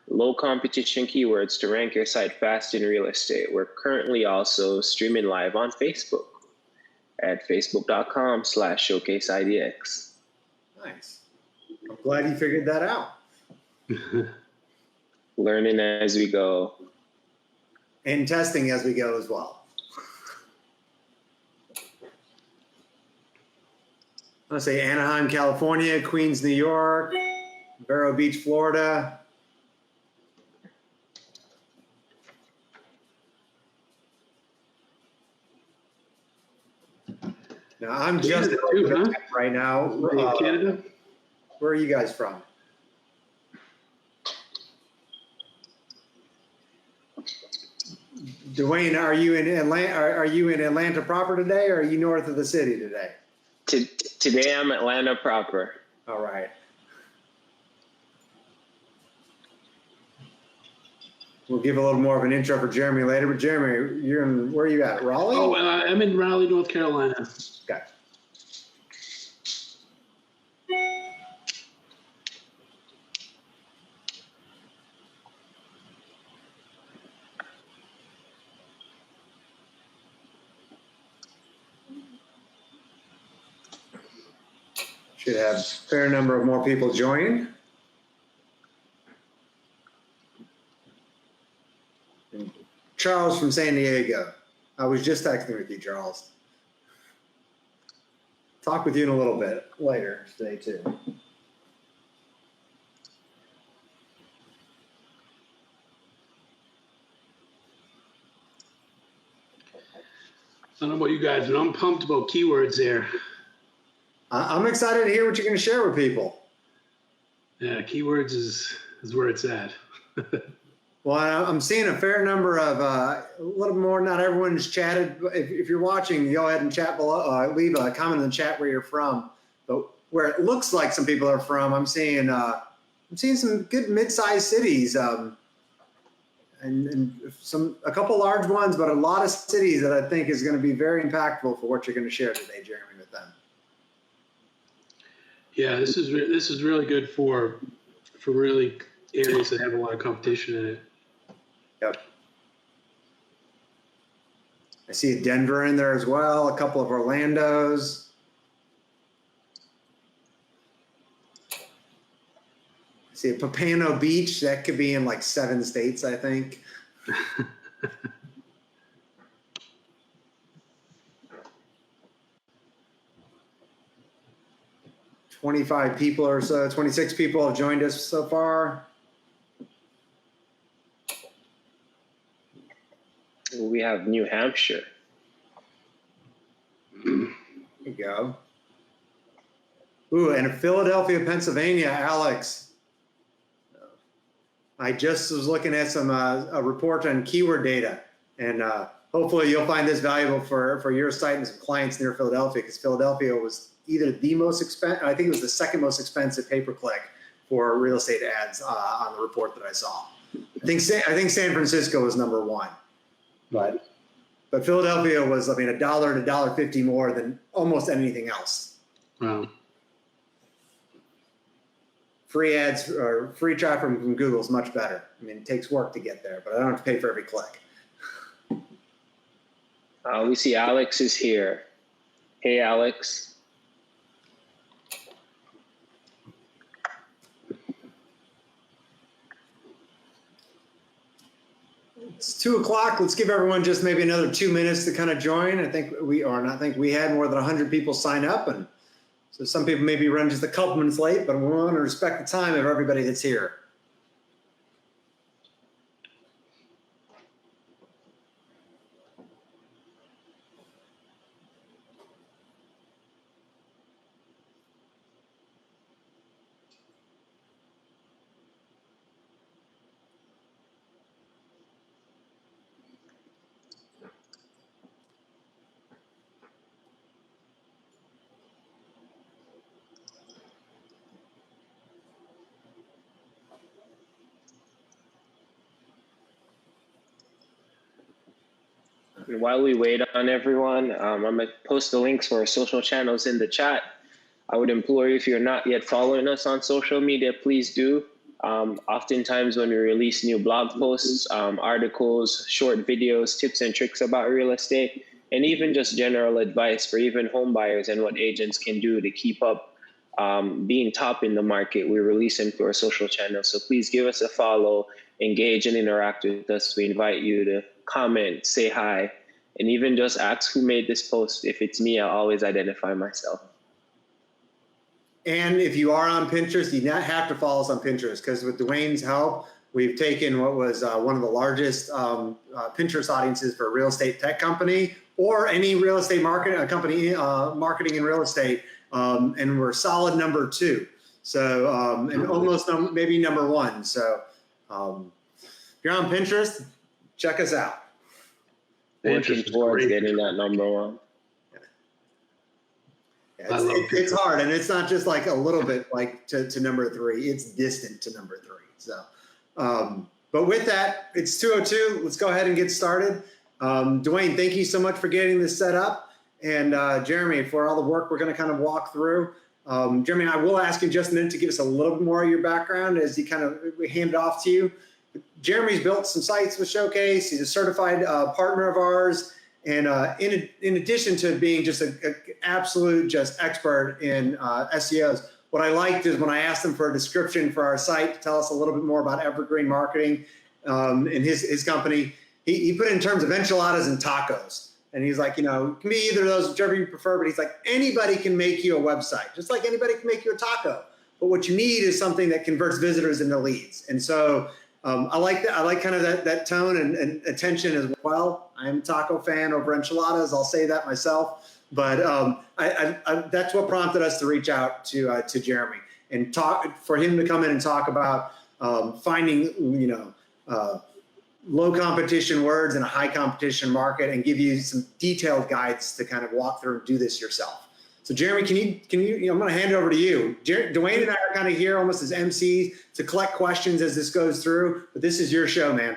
low competition keywords to rank your site fast in real estate. We're currently also streaming live on Facebook at facebook.com/showcaseidx. Nice. I'm glad you figured that out. Learning as we go. And testing as we go as well. Let's say Anaheim, California, Queens, New York, Vero Beach, Florida. Now I'm just right now. Canada. Where are you guys from? Dwayne, are you in Atlanta? Are you in Atlanta proper today, or are you north of the city today? Today I'm Atlanta proper. All right. We'll give a little more of an intro for Jeremy later. But Jeremy, you're in, where are you at? Raleigh? Oh, I'm in Raleigh, North Carolina. Okay. Should have a fair number of more people join. And Charles from San Diego. I was just texting with you, Charles. Talk with you in a little bit later today, too. I don't know about you guys, but I'm pumped about keywords there. I'm excited to hear what you're going to share with people. Yeah, keywords is where it's at. Well, I'm seeing a fair number of, a little more, not everyone's chatted. If you're watching, go ahead and chat below, leave a comment in the chat where you're from. But where it looks like some people are from, I'm seeing some good mid-sized cities, and a couple large ones, but a lot of cities that I think is going to be very impactful for what you're going to share today, Jeremy, with them. Yeah, this is really good for really areas that have a lot of competition in it. Yep. I see a Denver in there as well, a couple of Orlandos. I see a Papano Beach, that could be in like 7 states, I think. 25 people or so, 26 people have joined us so far. We have New Hampshire. There you go. Ooh, and Philadelphia, Pennsylvania, Alex. I just was looking at some a report on keyword data, and hopefully you'll find this valuable for your site and some clients near Philadelphia, because Philadelphia was either the most expensive, I think it was the second most expensive pay-per-click for real estate ads on the report that I saw. I think San Francisco was number 1, but Philadelphia was, I mean, $1 to $1.50 more than almost anything else. Wow. Free ads or free traffic from Google is much better. I mean, it takes work to get there, but I don't have to pay for every click. We see Alex is here. Hey, Alex. It's 2 o'clock. Let's give everyone just maybe another 2 minutes to kind of join. I think we had more than 100 people sign up, and so some people maybe run just a couple minutes late, but we want to respect the time of everybody that's here. And while we wait on everyone, I'm going to post the links for our social channels in the chat. I would implore you, if you're not yet following us on social media, please do. Oftentimes when we release new blog posts, articles, short videos, tips and tricks about real estate, and even just general advice for even home buyers and what agents can do to keep up being top in the market, we release them through our social channels. So please give us a follow, engage and interact with us. We invite you to comment, say hi, and even just ask who made this post. If it's me, I'll always identify myself. And if you are on Pinterest, you not have to follow us on Pinterest, because with Dwayne's help, we've taken what was one of the largest Pinterest audiences for a real estate tech company or any real estate company marketing in real estate, and we're solid number 2. So and almost maybe number 1. So if you're on Pinterest, check us out. Working towards getting that number 1. It's hard, and it's not just like a little bit like to number 3. It's distant to number 3. So, but with that, it's 2:02. Let's go ahead and get started. Dwayne, thank you so much for getting this set up, and Jeremy, for all the work we're going to kind of walk through. Jeremy, I will ask you in just a minute to give us a little bit more of your background as he kind of hand it off to you. Jeremy's built some sites with Showcase. He's a certified partner of ours. And in addition to being just an absolute expert in SEOs, what I liked is when I asked him for a description for our site to tell us a little bit more about Evergreen Marketing in his company, he put it in terms of enchiladas and tacos. And he's like, it can be either of those, whichever you prefer, but he's like, anybody can make you a website, just like anybody can make you a taco. But what you need is something that converts visitors into leads. And so I like that. I like kind of that tone and attention as well. I'm a taco fan over enchiladas. I'll say that myself. But that's what prompted us to reach out to Jeremy and for him to come in and talk about finding low competition words in a high competition market and give you some detailed guides to kind of walk through and do this yourself. So Jeremy, can you I'm going to hand it over to you. Dwayne and I are kind of here almost as MCs to collect questions as this goes through, but this is your show, man.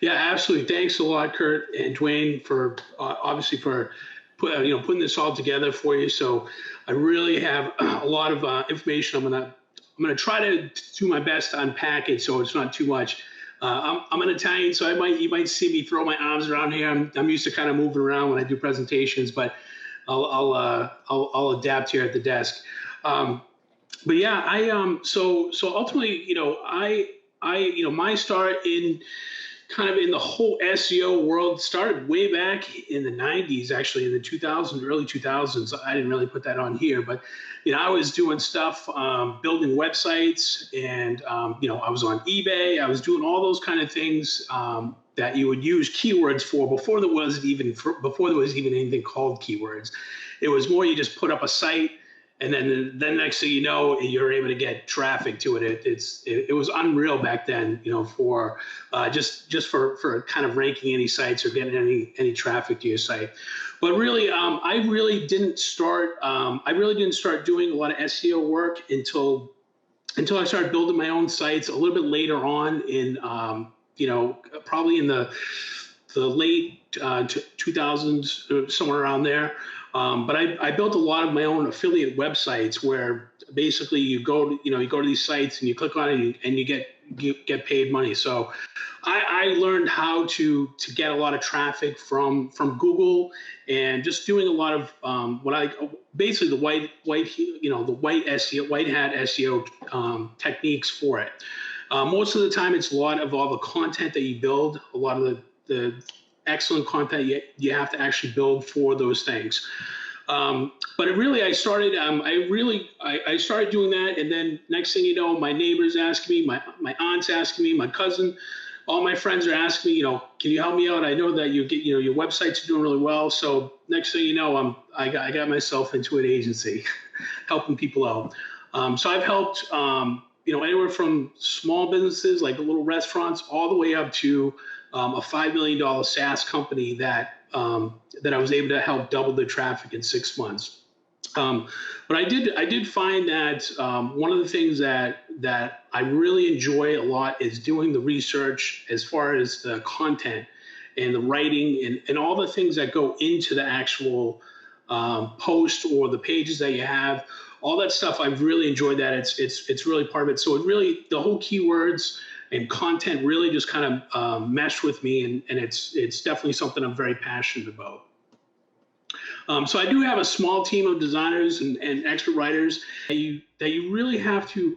Yeah, absolutely. Thanks a lot, Kurt and Dwayne, for obviously for putting this all together for you. So I really have a lot of information. I'm gonna try to do my best to unpack it so it's not too much. I'm an Italian, so you might see me throw my arms around here. I'm used to kind of moving around when I do presentations, but I'll adapt here at the desk. But yeah, so ultimately, my start in kind of in the whole SEO world started way back in the 90s, actually in the 2000s, early 2000s. I didn't really put that on here, but I was doing stuff, building websites, and I was on eBay. I was doing all those kind of things that you would use keywords for before there was even anything called keywords. It was more you just put up a site, and then next thing you know, you're able to get traffic to it. It was unreal back then, for just for kind of ranking any sites or getting any traffic to your site. But really, I really didn't start doing a lot of SEO work until I started building my own sites a little bit later on in probably in the late 2000s, somewhere around there. But I built a lot of my own affiliate websites where basically you go to these sites and you click on it and you get paid money. So I learned how to get a lot of traffic from Google and just doing a lot of basically the white hat SEO techniques for it. Most of the time, it's a lot of all the content that you build, a lot of the excellent content you have to actually build for those things. But I started doing that, and then next thing you know, my neighbors ask me, my aunt's asking me, my cousin, all my friends are asking me, can you help me out? I know that your websites are doing really well. So next thing you know, I got myself into an agency, helping people out. So I've helped anywhere from small businesses like the little restaurants all the way up to a $5 million SaaS company that I was able to help double the traffic in 6 months. But I did find that one of the things that I really enjoy a lot is doing the research as far as the content and the writing and all the things that go into the actual post or the pages that you have. all that stuff. I've really enjoyed that. It's really part of it. So it really, the whole keywords and content really just kind of meshed with me, and it's definitely something I'm very passionate about. So I do have a small team of designers and expert writers that you really have to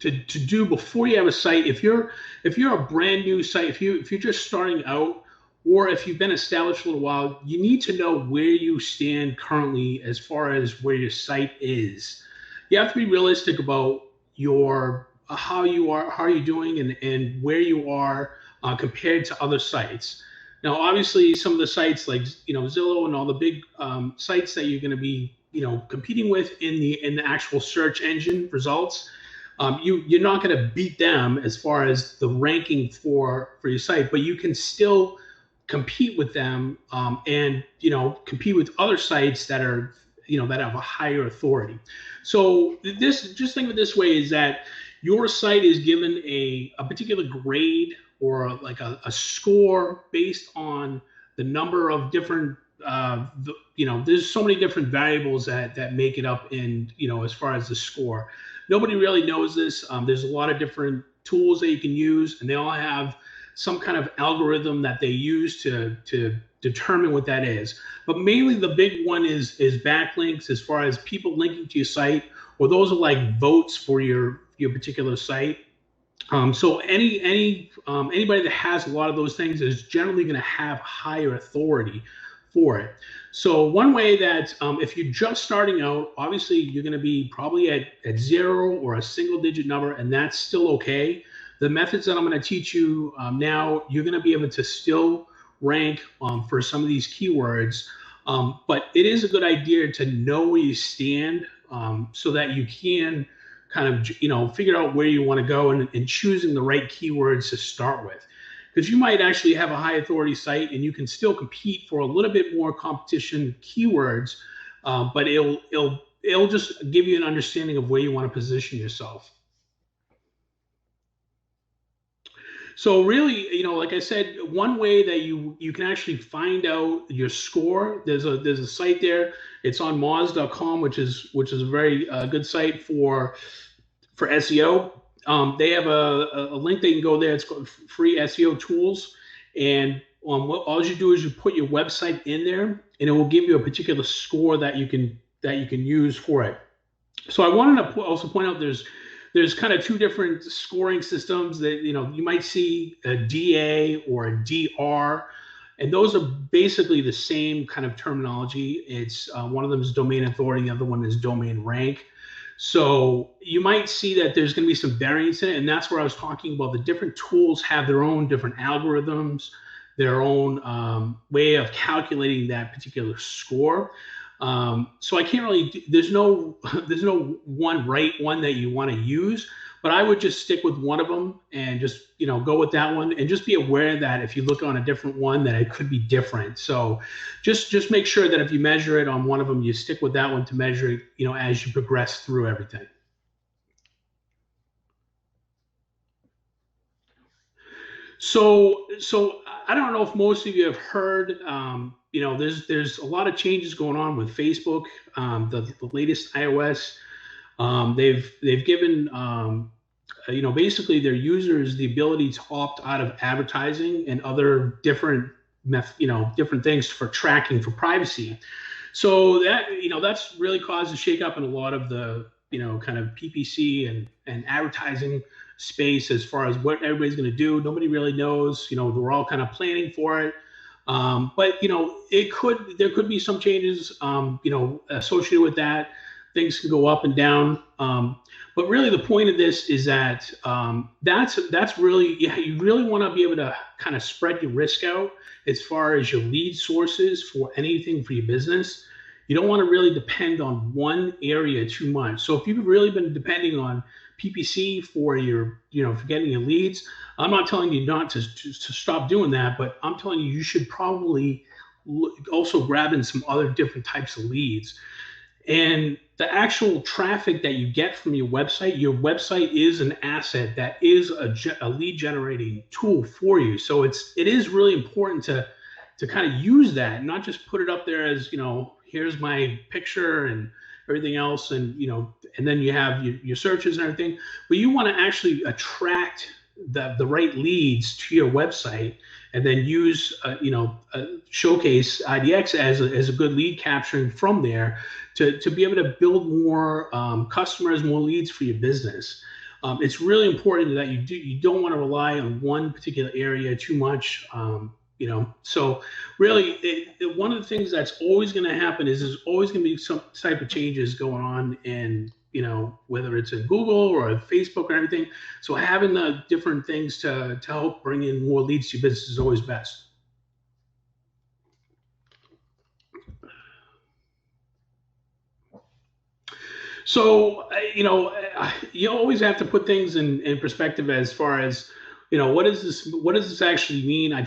do before you have a site. If you're a brand new site, if you're just starting out, or if you've been established a little while, you need to know where you stand currently as far as where your site is. You have to be realistic about your how you're doing and where you are compared to other sites. Now, obviously, some of the sites like Zillow and all the big sites that you're going to be competing with in the actual search engine results, you're not going to beat them as far as the ranking for your site, but you can still compete with them and compete with other sites that are that have a higher authority. So just think of it this way, is that your site is given a particular grade or like a score based on the number of different there's so many different variables that make it up in as far as the score. Nobody really knows this. There's a lot of different tools that you can use, and they all have some kind of algorithm that they use to determine what that is. But mainly the big one is backlinks, as far as people linking to your site, or those are like votes for your particular site. So anybody that has a lot of those things is generally going to have higher authority for it. So one way that if you're just starting out, obviously you're going to be probably at 0 or a single digit number, and that's still okay. The methods that I'm going to teach you now, you're going to be able to still rank for some of these keywords, but it is a good idea to know where you stand so that you can kind of figure out where you want to go and choosing the right keywords to start with. Because you might actually have a high authority site and you can still compete for a little bit more competition keywords, but it'll just give you an understanding of where you want to position yourself. So really, like I said, one way that you can actually find out your score, there's a site there. It's on moz.com, which is a very good site for SEO. They have a link that you can go there. It's called free SEO tools, and all you do is you put your website in there, and it will give you a particular score that you can use for it. So I wanted to also point out there's kind of two different scoring systems that you might see, a DA or a DR, and those are basically the same kind of terminology. It's one of them is domain authority, the other one is domain rank. So you might see that there's going to be some variance in it, and that's where I was talking about. The different tools have their own different algorithms, their own way of calculating that particular score. So I can't really, there's no one right one that you want to use, but I would just stick with one of them and just, go with that one, and just be aware that if you look on a different one, that it could be different. So just make sure that if you measure it on one of them, you stick with that one to measure it, as you progress through everything. So I don't know if most of you have heard, there's a lot of changes going on with Facebook. The latest iOS, they've given basically their users the ability to opt out of advertising and other different different things for tracking for privacy. So that that's really caused a shakeup in a lot of the kind of PPC and advertising space as far as what everybody's going to do. Nobody really knows. We're all kind of planning for it. But there could be some changes associated with that. Things can go up and down. But really the point of this is that that's really, you really want to be able to kind of spread your risk out as far as your lead sources for anything for your business. You don't want to really depend on one area too much. So if you've really been depending on PPC for your, for getting your leads, I'm not telling you not to stop doing that, but I'm telling you should probably also grab in some other different types of leads. And the actual traffic that you get from your website is an asset that is a lead generating tool for you. So it is really important to kind of use that, not just put it up there as, here's my picture and everything else, and and then you have your searches and everything. But you want to actually attract the right leads to your website, and then use showcase IDX as a good lead capturing from there to be able to build more customers, more leads for your business. It's really important that you don't want to rely on one particular area too much. So really, one of the things that's always going to happen is there's always going to be some type of changes going on in, whether it's in Google or Facebook or everything. So having the different things to help bring in more leads to your business is always best. So, you always have to put things in perspective as far as, what does this actually mean? I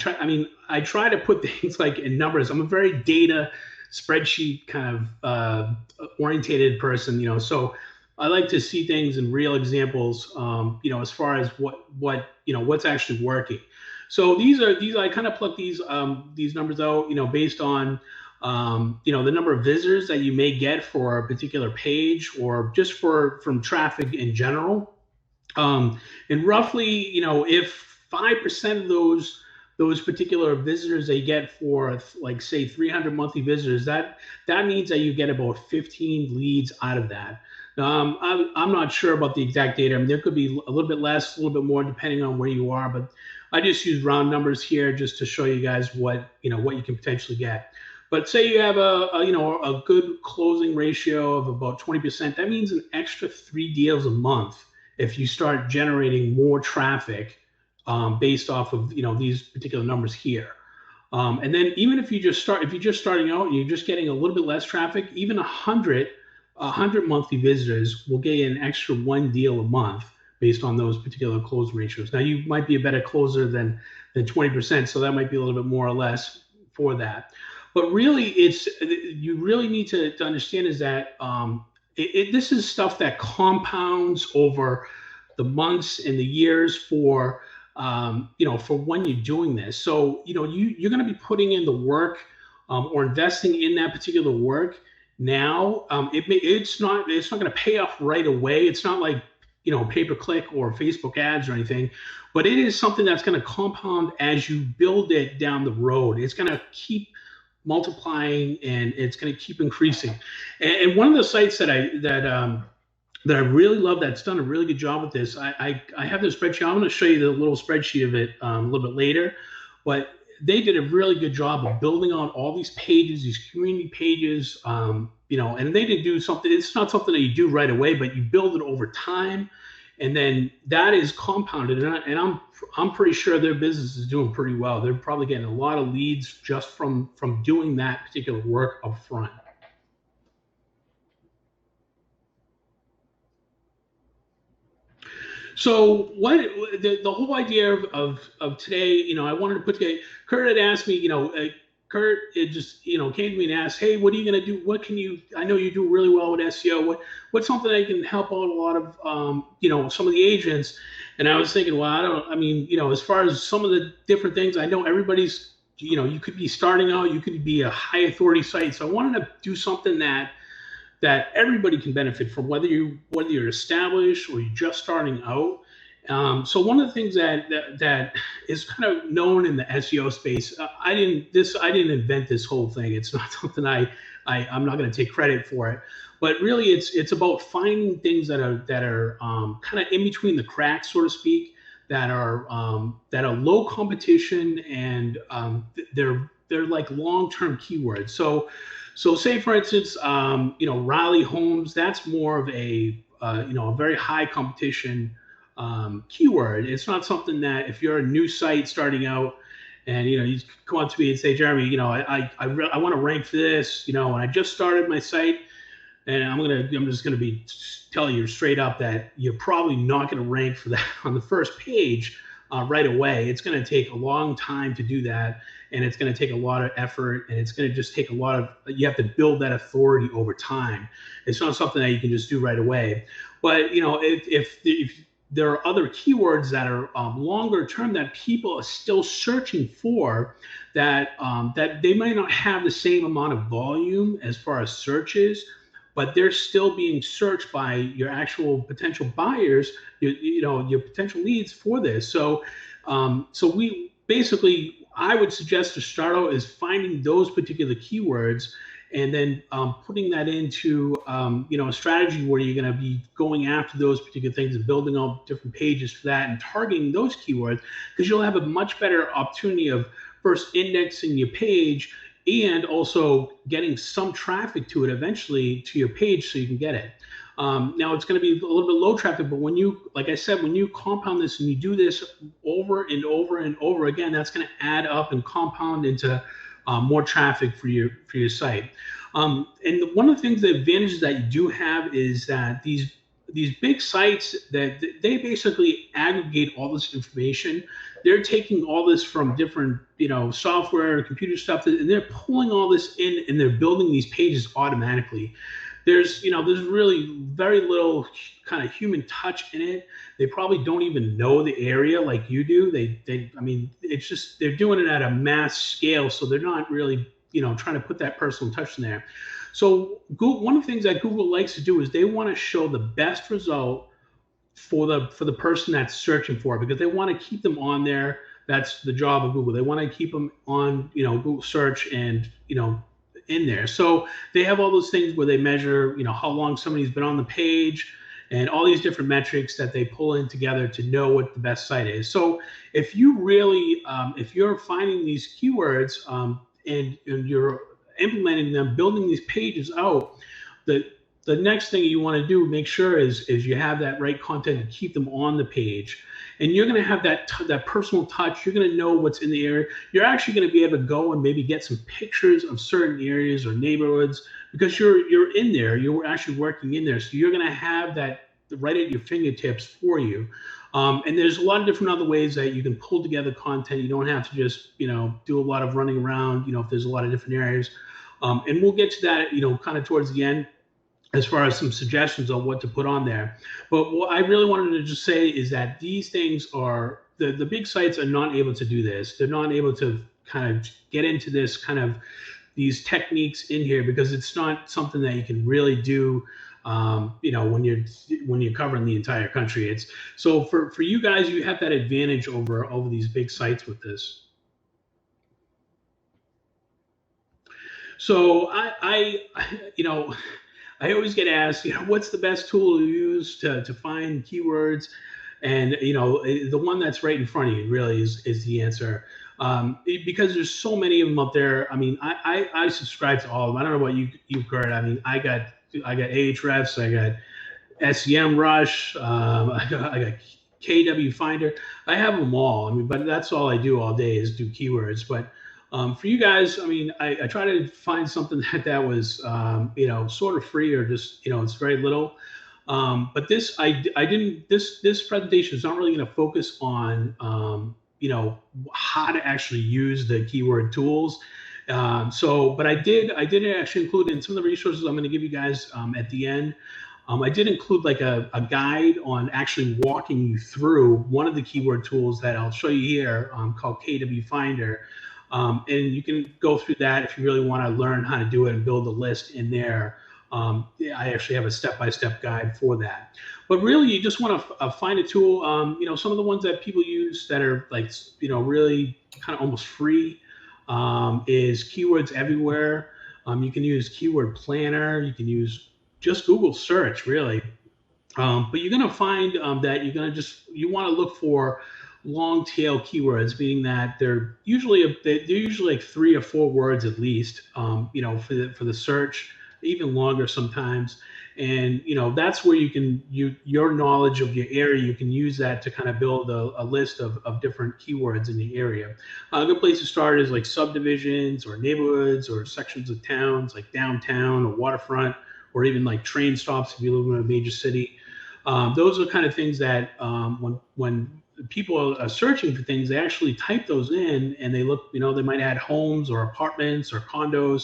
try to put things like in numbers. I'm a very data spreadsheet kind of orientated person, so I like to see things in real examples, as far as what's actually working. So these I kind of pluck these numbers out, based on the number of visitors that you may get for a particular page, or just from traffic in general. And roughly, if 5% of those particular visitors they get for, like, say 300 monthly visitors, that means that you get about 15 leads out of that. Now, I'm not sure about the exact data. I mean, there could be a little bit less, a little bit more, depending on where you are. But I just use round numbers here just to show you guys what you can potentially get. But say you have a good closing ratio of about 20%. That means an extra 3 deals a month if you start generating more traffic based off of these particular numbers here. And then even if you're just starting out and you're just getting a little bit less traffic, even 100 monthly visitors will get you an extra 1 deal a month based on those particular close ratios. Now, you might be a better closer than 20%, so that might be a little bit more or less for that. But really, you really need to understand is that this is stuff that compounds over the months and the years for when you're doing this. So you're going to be putting in the work or investing in that particular work now. It's not going to pay off right away. It's not like pay-per-click or Facebook ads or anything, but it is something that's going to compound as you build it down the road. It's going to keep multiplying and it's going to keep increasing. And one of the sites that I really love that's done a really good job with this, I have this spreadsheet. I'm going to show you the little spreadsheet of it a little bit later, but they did a really good job of building on all these pages, these community pages, and they did do something. It's not something that you do right away, but you build it over time, and then that is compounded. And I'm pretty sure their business is doing pretty well. They're probably getting a lot of leads just from doing that particular work up front. So the whole idea of today, I wanted to put together. Kurt had asked me, Kurt, it just came to me and asked, hey, what are you going to do? What can you? I know you do really well with SEO. What's something that can help out a lot of some of the agents? And I was thinking, well, as far as some of the different things, I know everybody's, you could be starting out, you could be a high authority site. So I wanted to do something that everybody can benefit from, whether you're established or you're just starting out. So one of the things that is kind of known in the SEO space, I didn't invent this whole thing. It's not something I'm not going to take credit for it, but really it's about finding things that are kind of in between the cracks, so to speak, that are low competition, and they're like long-term keywords. So say, for instance, Raleigh Homes, that's more of a very high competition keyword. It's not something that if you're a new site starting out and, you come up to me and say, Jeremy, I want to rank for this, and I just started my site, and I'm just going to be telling you straight up that you're probably not going to rank for that on the first page right away. It's going to take a long time to do that. And it's going to take a lot of effort, and it's going to just take you have to build that authority over time. It's not something that you can just do right away. But, if there are other keywords that are longer term that people are still searching for, that they might not have the same amount of volume as far as searches, but they're still being searched by your actual potential buyers, your potential leads for this. So, so we basically, I would suggest to start out is finding those particular keywords, and then putting that into a strategy where you're going to be going after those particular things and building out different pages for that and targeting those keywords, because you'll have a much better opportunity of first indexing your page and also getting some traffic to it eventually to your page so you can get it. Now it's going to be a little bit low traffic, but when you, like I said, when you compound this and you do this over and over and over again, that's going to add up and compound into more traffic for your site. And one of the things, the advantages that you do have is that these big sites, that they basically aggregate all this information. They're taking all this from different, software, computer stuff, and they're pulling all this in, and they're building these pages automatically. There's really very little kind of human touch in it. They probably don't even know the area like you do. I mean, it's just, they're doing it at a mass scale, so they're not really, trying to put that personal touch in there. So Google, one of the things that Google likes to do is they want to show the best result for the person that's searching for it, because they want to keep them on there. That's the job of Google. They want to keep them on, Google search and, in there. So they have all those things where they measure, how long somebody's been on the page, and all these different metrics that they pull in together to know what the best site is. So if you really, if you're finding these keywords and you're implementing them, building these pages out, the next thing you want to do, make sure is you have that right content to keep them on the page. And you're going to have that personal touch. You're going to know what's in the area. You're actually going to be able to go and maybe get some pictures of certain areas or neighborhoods, because you're in there. You're actually working in there. So you're going to have that right at your fingertips for you. And there's a lot of different other ways that you can pull together content. You don't have to just, do a lot of running around, if there's a lot of different areas. And we'll get to that, kind of towards the end, as far as some suggestions on what to put on there. But what I really wanted to just say is that these things are, the big sites are not able to do this. They're not able to kind of get into this kind of these techniques in here, because it's not something that you can really do, when you're covering the entire country. It's so for you guys, you have that advantage over these big sites with this. So I always get asked, what's the best tool to use to find keywords? And, the one that's right in front of you really is the answer. Because there's so many of them up there. I mean, I subscribe to all of them. I don't know about you, Kurt. I mean, I got Ahrefs, I got SEM Rush, I got KW Finder. I have them all. I mean, but that's all I do all day is do keywords. But for you guys, I mean, I try to find something that was, sort of free, or just, it's very little. But this, this presentation is not really going to focus on, how to actually use the keyword tools. But I did actually include in some of the resources I'm going to give you guys at the end. I did include like a guide on actually walking you through one of the keyword tools that I'll show you here, called KW Finder. And you can go through that if you really want to learn how to do it and build a list in there. I actually have a step-by-step guide for that. But really, you just want to find a tool. Some of the ones that people use that are like, really kind of almost free is Keywords Everywhere. You can use Keyword Planner. You can use just Google search, really. But you're going to find that you want to look for long tail keywords, meaning that they're usually like 3 or 4 words at least, for the search, even longer sometimes. And, that's where you can, your knowledge of your area, you can use that to kind of build a list of different keywords in the area. A good place to start is like subdivisions or neighborhoods or sections of towns, like downtown or waterfront, or even like train stops if you live in a major city. Those are kind of things that when people are searching for things, they actually type those in and they look, they might add homes or apartments or condos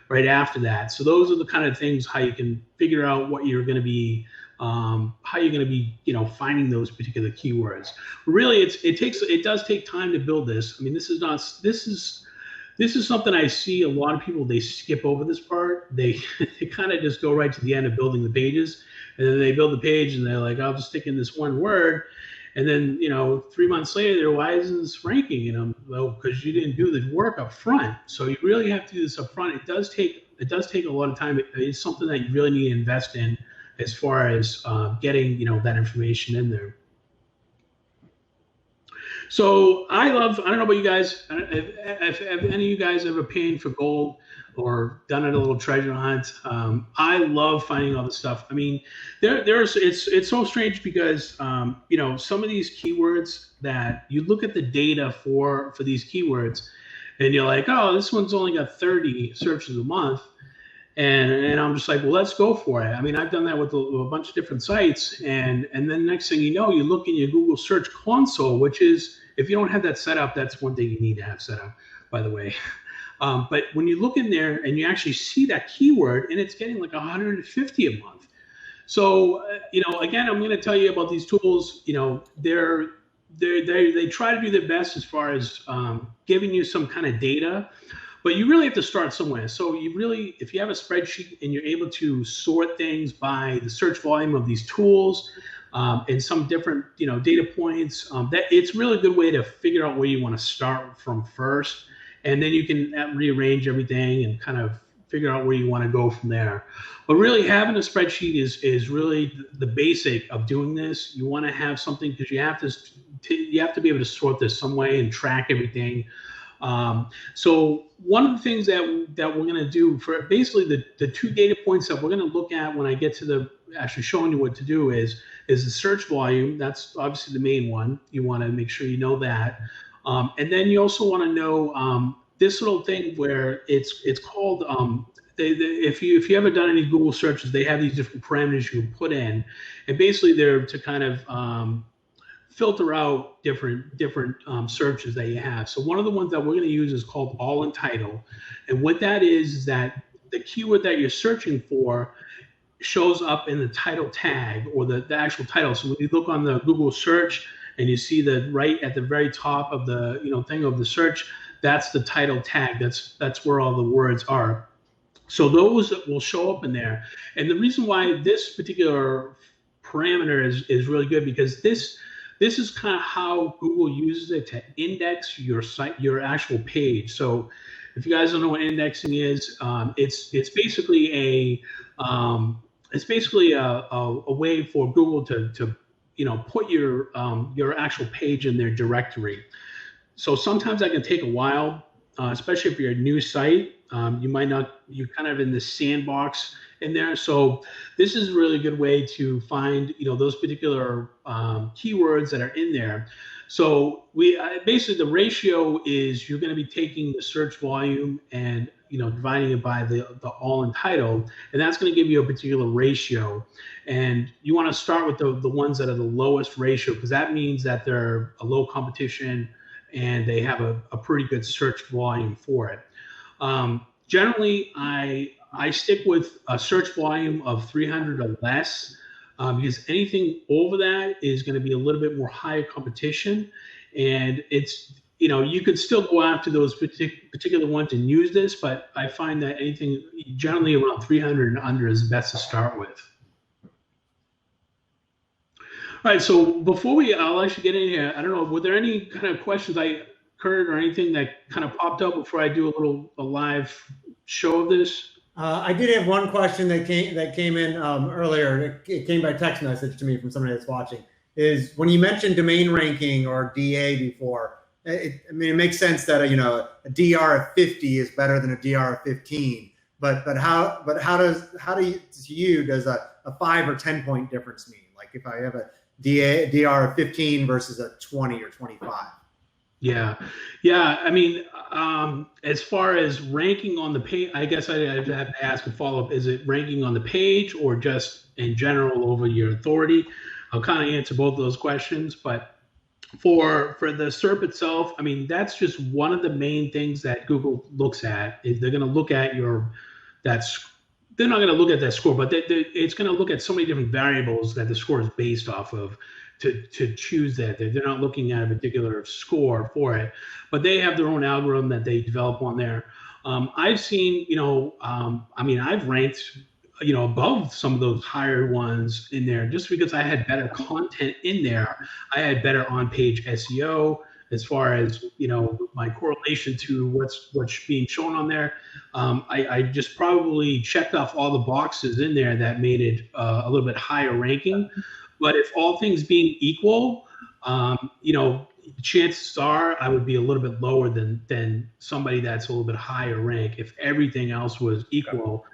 right after that. So those are the kind of things, how you can figure out what you're going to be, finding those particular keywords. Really, it does take time to build this. I mean, this is this is something I see a lot of people, they skip over this part. They they kind of just go right to the end of building the pages, and then they build the page and they're like, I'll just stick in this one word. And then, 3 months later, why isn't this ranking? And I'm, well, because you didn't do the work up front. So you really have to do this up front. It does take a lot of time. It's something that you really need to invest in as far as getting, that information in there. So I don't know about you guys, if any of you guys ever paid for gold or done a little treasure hunt. I love finding all this stuff. I mean, it's so strange because, some of these keywords that you look at the data for these keywords and you're like, oh, this one's only got 30 searches a month. And I'm just like, well, let's go for it. I mean, I've done that with a bunch of different sites. And then next thing you know, you look in your Google Search Console, which is, if you don't have that set up, that's one thing you need to have set up, by the way. But when you look in there and you actually see that keyword and it's getting like 150 a month. So, again, I'm going to tell you about these tools. They try to do their best as far as giving you some kind of data. But you really have to start somewhere. So if you have a spreadsheet and you're able to sort things by the search volume of these tools and some different, data points, that it's really a good way to figure out where you want to start from first. And then you can rearrange everything and kind of figure out where you want to go from there. But really having a spreadsheet is really the basic of doing this. You want to have something because you have to be able to sort this some way and track everything. So one of the things that we're going to do for basically the two data points that we're going to look at when I get to the actually showing you what to do is the search volume. That's obviously the main one. You want to make sure you know that. And then you also want to know this little thing where it's called if you haven't done any Google searches, they have these different parameters you can put in, and basically they're to kind of filter out different searches that you have. So one of the ones that we're going to use is called all entitled, and what that is that the keyword that you're searching for shows up in the title tag or the actual title. So when you look on the Google search and you see that right at the very top of the thing of the search, that's the title tag. That's where all the words are. So those will show up in there. And the reason why this particular parameter is really good because this is kind of how Google uses it to index your site, your actual page. So if you guys don't know what indexing is, it's basically a way for Google to put your actual page in their directory. So sometimes that can take a while, especially if you're a new site. You're kind of in the sandbox in there. So this is a really good way to find, those particular keywords that are in there. So basically the ratio is you're going to be taking the search volume and, dividing it by the all entitled, and that's going to give you a particular ratio. And you want to start with the ones that are the lowest ratio, because that means that they're a low competition and they have a pretty good search volume for it. Generally, I stick with a search volume of 300 or less because anything over that is going to be a little bit more higher competition. And it's, you could still go after those particular ones and use this, but I find that anything generally around 300 and under is best to start with. All right, so before I'll actually get in here, I don't know, were there any kind of questions Kurt, or anything that kind of popped up before I do a live show of this? I did have one question that came in earlier. It came by text message to me from somebody that's watching. Is when you mentioned domain ranking or DA before, it makes sense that a DR of 50 is better than a DR of 15. But how does a 5 or 10 point difference mean? Like if I have a DR of 15 versus a 20 or 25. Yeah. I mean, as far as ranking on the page, I guess I have to ask a follow-up. Is it ranking on the page or just in general over your authority? I'll kind of answer both of those questions. But for the SERP itself, I mean, that's just one of the main things that Google looks at. Is they're going to look at they're not going to look at that score, but it's going to look at so many different variables that the score is based off of. to choose that. They're not looking at a particular score for it, but they have their own algorithm that they develop on there. I've seen, I mean, I've ranked, above some of those higher ones in there just because I had better content in there. I had better on-page SEO as far as, my correlation to what's being shown on there. I just probably checked off all the boxes in there that made it a little bit higher ranking. But if all things being equal, chances are I would be a little bit lower than somebody that's a little bit higher rank if everything else was equal.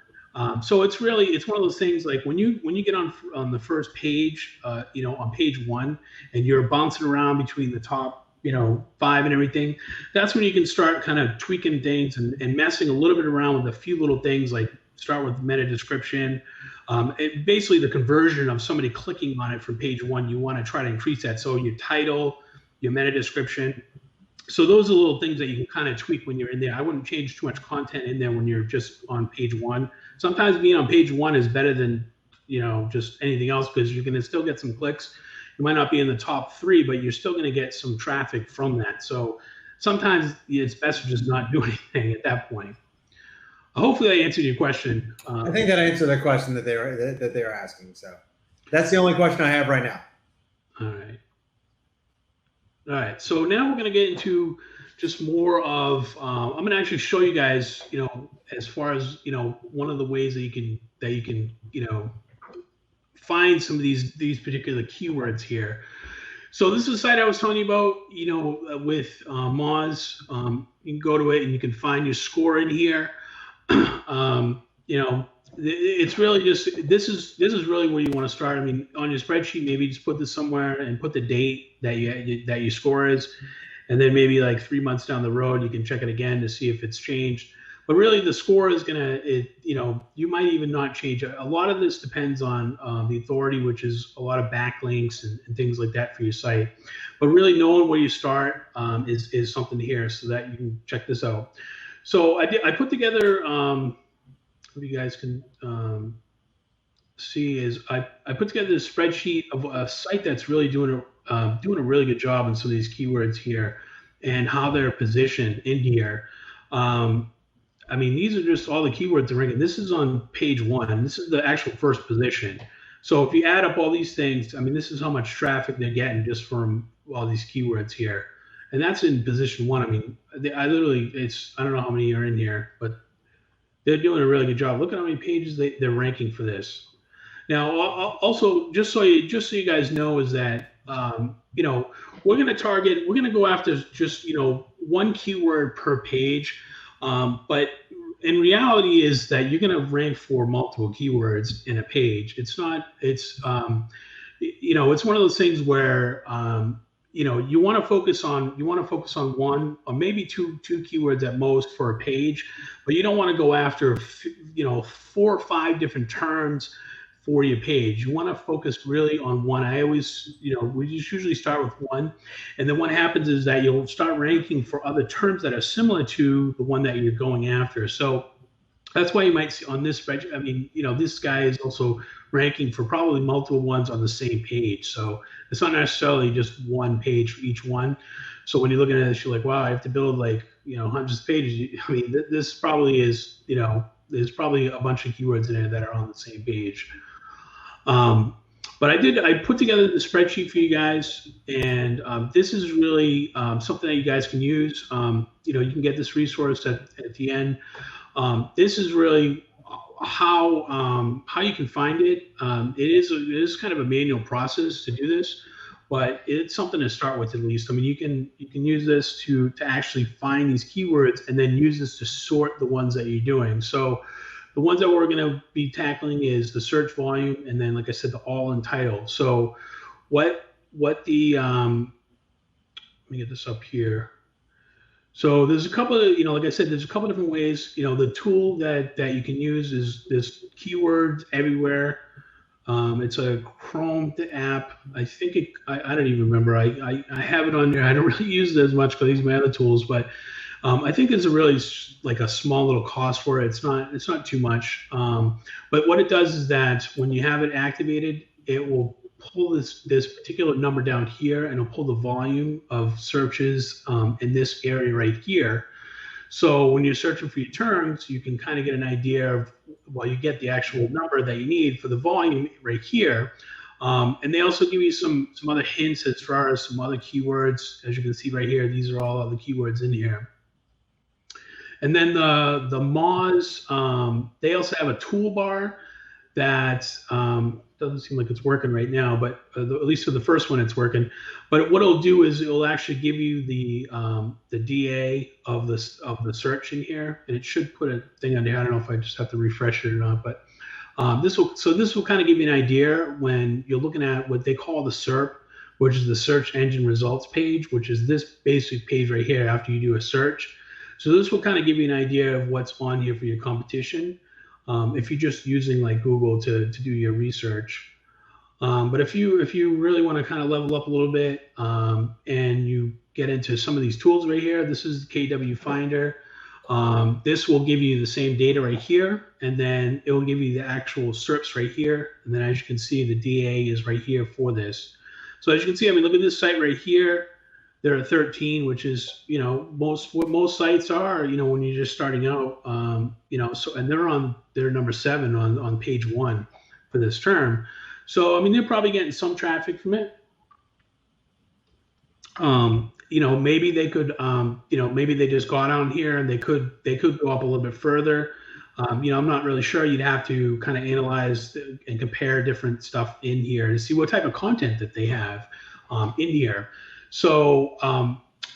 So it's one of those things like when you get on the first page, on page 1, and you're bouncing around between the top 5 and everything, that's when you can start kind of tweaking things and messing a little bit around with a few little things, like start with meta description. Basically the conversion of somebody clicking on it from page 1, you want to try to increase that. So your title, your meta description. So those are little things that you can kind of tweak when you're in there. I wouldn't change too much content in there when you're just on page 1. Sometimes being on page 1 is better than, just anything else, because you're going to still get some clicks. You might not be in the top 3, but you're still going to get some traffic from that. So sometimes it's best to just not do anything at that point. Hopefully I answered your question. I think that answered the question that they're asking. So that's the only question I have right now. All right. So now we're going to get into just more of, I'm going to actually show you guys, as far as, one of the ways that you can, find some of these particular keywords here. So this is the site I was telling you about, with Moz. You can go to it and you can find your score in here. It's really just, this is really where you want to start. I mean, on your spreadsheet, maybe just put this somewhere and put the date that your score is, and then maybe like 3 months down the road, you can check it again to see if it's changed. But really, the score is you might even not change it. A lot of this depends on the authority, which is a lot of backlinks and things like that for your site. But really, knowing where you start is something here, so that you can check this out. So I put together, what you guys can see is I put together this spreadsheet of a site that's really doing a really good job in some of these keywords here and how they're positioned in here. I mean, these are just all the keywords they're ranking. This is on page 1. This is the actual first position. So if you add up all these things, I mean, this is how much traffic they're getting just from all these keywords here. And that's in position 1. I mean, I don't know how many are in here, but they're doing a really good job. Look at how many pages they're ranking for this. Now, also, just so you guys know, is that, we're going to go after just, one keyword per page. But in reality is that you're going to rank for multiple keywords in a page. It's one of those things where, you want to focus on one or maybe two keywords at most for a page, but you don't want to go after, 4 or 5 different terms for your page. You want to focus really on one. I always, we just usually start with one. And then what happens is that you'll start ranking for other terms that are similar to the one that you're going after. So that's why you might see on this spreadsheet, I mean, this guy is also ranking for probably multiple ones on the same page. So it's not necessarily just one page for each one. So when you're looking at this, you're like, wow, I have to build like, hundreds of pages. I mean, this probably is, there's probably a bunch of keywords in there that are on the same page. But I put together the spreadsheet for you guys, and this is really something that you guys can use. You can get this resource at the end. This is really how you can find it. It is kind of a manual process to do this, but it's something to start with at least. I mean, you can use this to actually find these keywords and then use this to sort the ones that you're doing. So the ones that we're going to be tackling is the search volume, and then, like I said, the all entitled. So what the let me get this up here. So there's a couple of, like I said, there's a couple of different ways. The tool that you can use is this Keywords Everywhere. It's a Chrome app. I think I don't even remember. I have it on there. I don't really use it as much because these are my other tools, but I think there's a really like a small little cost for it. It's not too much. But what it does is that when you have it activated, it will pull this particular number down here, and it'll pull the volume of searches in this area right here. So when you're searching for your terms, you can kind of get an idea of, well, you get the actual number that you need for the volume right here. And they also give you some other hints as far as some other keywords. As you can see right here, these are all other keywords in here. And then the Moz, they also have a toolbar that doesn't seem like it's working right now, but at least for the first one, it's working. But what it'll do is it'll actually give you the DA of the search in here, and it should put a thing on there. I don't know if I just have to refresh it or not, but this will kind of give you an idea when you're looking at what they call the SERP, which is the search engine results page, which is this basic page right here after you do a search. So this will kind of give you an idea of what's on here for your competition. If you're just using like Google to do your research. But if you really want to kind of level up a little bit and you get into some of these tools right here, this is the KW Finder. This will give you the same data right here, and then it will give you the actual SERPs right here. And then as you can see, the DA is right here for this. So as you can see, I mean, look at this site right here. There are 13, which is, you know, what most sites are, you know, when you're just starting out, you know, so, and they're number 7 on page 1 for this term. So, I mean, they're probably getting some traffic from it. You know, maybe they could, you know, maybe they just got on here and they could go up a little bit further. You know, I'm not really sure. You'd have to kind of analyze and compare different stuff in here to see what type of content that they have in here. So,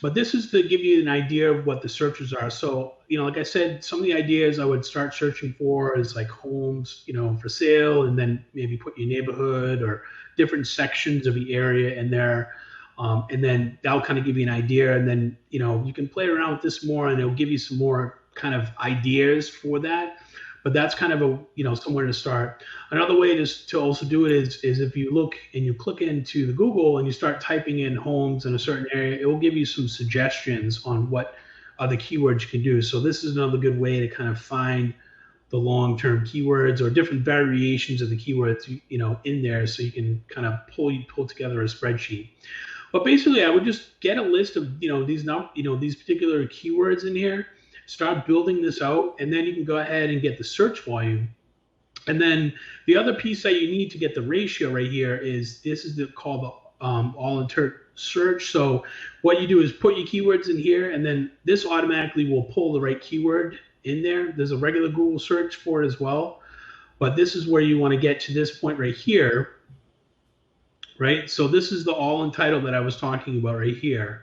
but this is to give you an idea of what the searches are. So, you know, like I said, some of the ideas I would start searching for is like homes, you know, for sale, and then maybe put your neighborhood or different sections of the area in there. And then that'll kind of give you an idea. And then, you know, you can play around with this more and it'll give you some more kind of ideas for that. But that's kind of a, you know, somewhere to start. Another way to also do it is if you look and you click into the Google and you start typing in homes in a certain area, it will give you some suggestions on what other keywords you can do. So this is another good way to kind of find the long-term keywords or different variations of the keywords, you know, in there, so you can kind of pull together a spreadsheet. But basically, I would just get a list of, you know, these particular keywords in here. Start building this out, and then you can go ahead and get the search volume. And then the other piece that you need to get the ratio right here is this is called the all-intent search. So what you do is put your keywords in here, and then this automatically will pull the right keyword in there. There's a regular Google search for it as well, but this is where you want to get to this point right here, right? So this is the all entitled that I was talking about right here.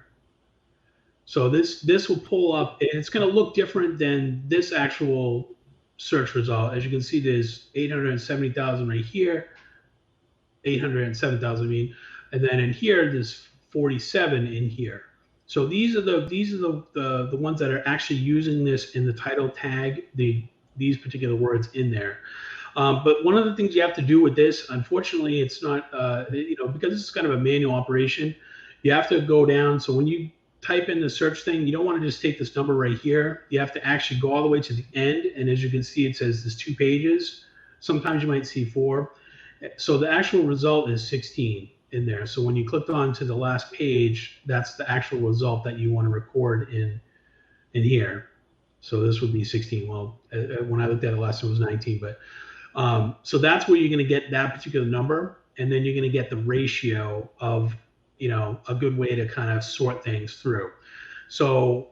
So this will pull up, and it's going to look different than this actual search result. As you can see, there's 870,000 right here, 807,000 I mean, and then in here there's 47 in here. So these are the ones that are actually using this in the title tag, these particular words in there. But one of the things you have to do with this, unfortunately, it's not, you know, because it's kind of a manual operation, you have to go down. So when you type in the search thing, you don't want to just take this number right here. You have to actually go all the way to the end. And as you can see, it says there's 2 pages. Sometimes you might see 4. So the actual result is 16 in there. So when you clicked on to the last page, that's the actual result that you want to record in here. So this would be 16. Well, when I looked at it last time, it was 19. But so that's where you're going to get that particular number. And then you're going to get the ratio of, you know, a good way to kind of sort things through. So,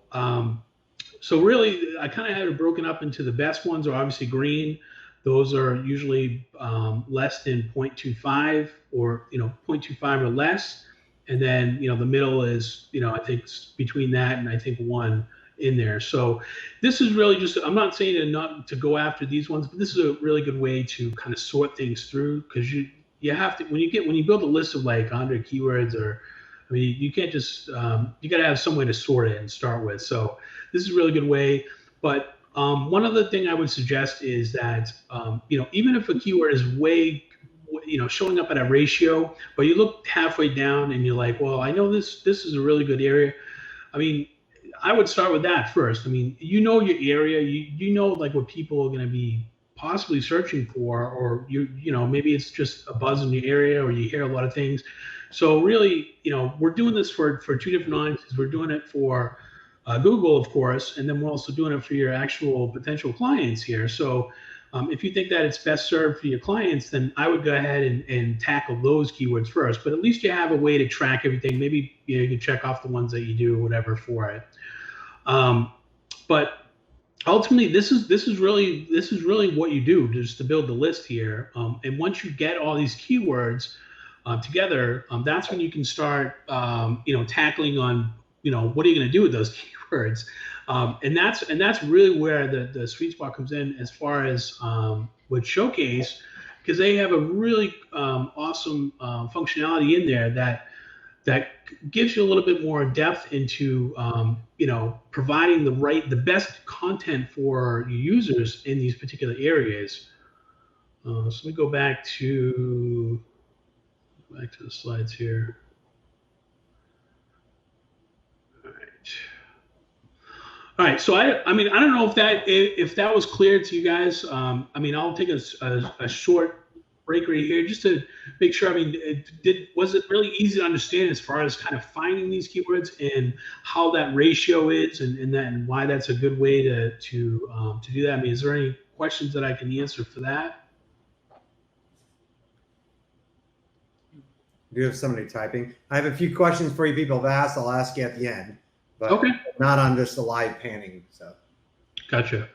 so really, I kind of have it broken up into the best ones are obviously green. Those are usually less than 0.25 or, you know, 0.25 or less. And then, you know, the middle is, you know, I think between that and I think 1 in there. So this is really just, I'm not saying not to go after these ones, but this is a really good way to kind of sort things through, because you have to, when you build a list of like 100 keywords, or, I mean, you can't just, you got to have some way to sort it and start with. So this is a really good way. But one other thing I would suggest is that, you know, even if a keyword is way, you know, showing up at a ratio, but you look halfway down and you're like, well, I know this is a really good area. I mean, I would start with that first. I mean, you know your area, you know like what people are going to be possibly searching for, or maybe it's just a buzz in your area, or you hear a lot of things. So really, we're doing this for two different audiences. We're doing it for Google, of course, and then we're also doing it for your actual potential clients here. So if you think that it's best served for your clients, then I would go ahead and tackle those keywords first. But at least you have a way to track everything. Maybe you can check off the ones that you do or whatever for it. But ultimately, this is really what you do, just to build the list here. And once you get all these keywords together, that's when you can start tackling on what are you going to do with those keywords. And that's really where the sweet spot comes in as far as with Showcase, because they have a really awesome functionality in there that gives you a little bit more depth into providing the best content for your users in these particular areas. So let me go back to the slides here. All right, so I don't know if that was clear to you guys. I'll take a short break right here just to make sure. Was it really easy to understand as far as kind of finding these keywords and how that ratio is, and why that's a good way to do that? Is there any questions that I can answer for that? Do you have somebody typing? I have a few questions for you people have asked. I'll ask you at the end. But okay. Not on just the live panning. So, gotcha.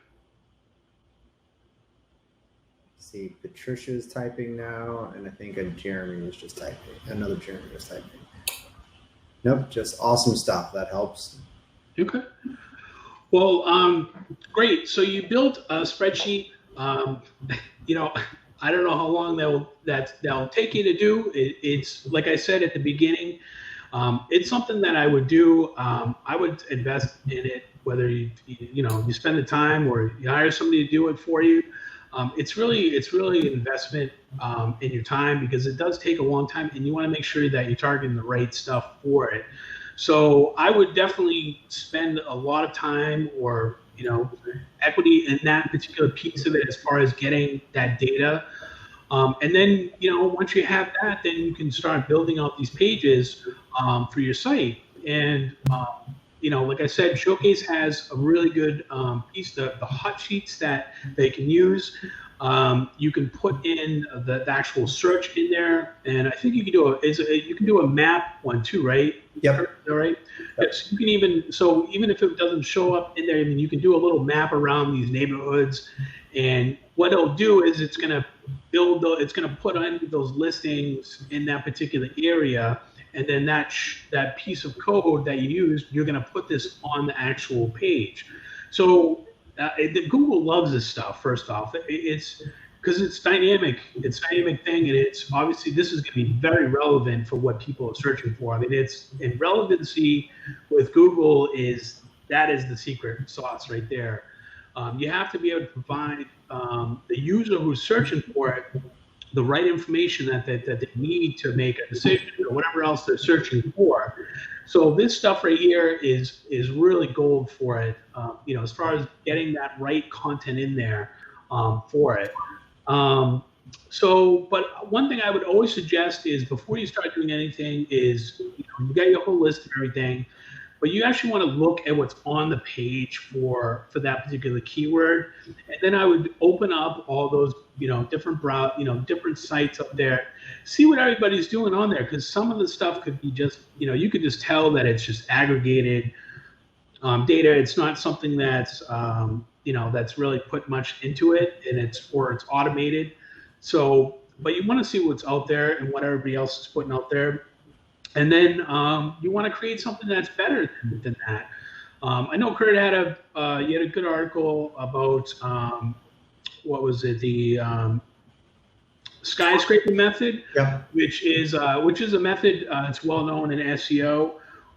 See, Patricia's typing now, and I think Jeremy was just typing. Another Jeremy was typing. Nope, just awesome stuff. That helps. Okay. Well, great. So you built a spreadsheet. I don't know how long that'll take you to do. It's like I said at the beginning. It's something that I would do. I would invest in it, whether you spend the time or you hire somebody to do it for you. It's really an investment in your time, because it does take a long time, and you want to make sure that you're targeting the right stuff for it. So I would definitely spend a lot of time or equity in that particular piece of it as far as getting that data. And then, once you have that, then you can start building out these pages for your site. And, like I said, Showcase has a really good piece, the hot sheets that they can use. You can put in the actual search in there, and I think you can do a map one too, right? Yep. All right. Yep. So you can even if it doesn't show up in there, you can do a little map around these neighborhoods, and what it'll do is it's going to put on those listings in that particular area, and then that piece of code that you used, you're going to put this on the actual page. So Google loves this stuff. First off, it's because it's dynamic. It's a dynamic thing, and it's obviously this is going to be very relevant for what people are searching for. It's in relevancy with Google is the secret sauce right there. You have to be able to provide the user who's searching for it the right information that they need to make a decision or whatever else they're searching for. So this stuff right here is really gold for it, as far as getting that right content in there for it. But one thing I would always suggest is before you start doing anything is, you got your whole list of everything, but you actually want to look at what's on the page for that particular keyword. And then I would open up all those, different sites up there, see what everybody's doing on there. Because some of the stuff could be just, you could just tell that it's just aggregated data. It's not something that's, that's really put much into it, and it's automated. So, but you want to see what's out there and what everybody else is putting out there. And then you want to create something that's better than that. I know Kurt had a good article about what was it, the skyscraper method, yeah. which is a method it's well known in SEO,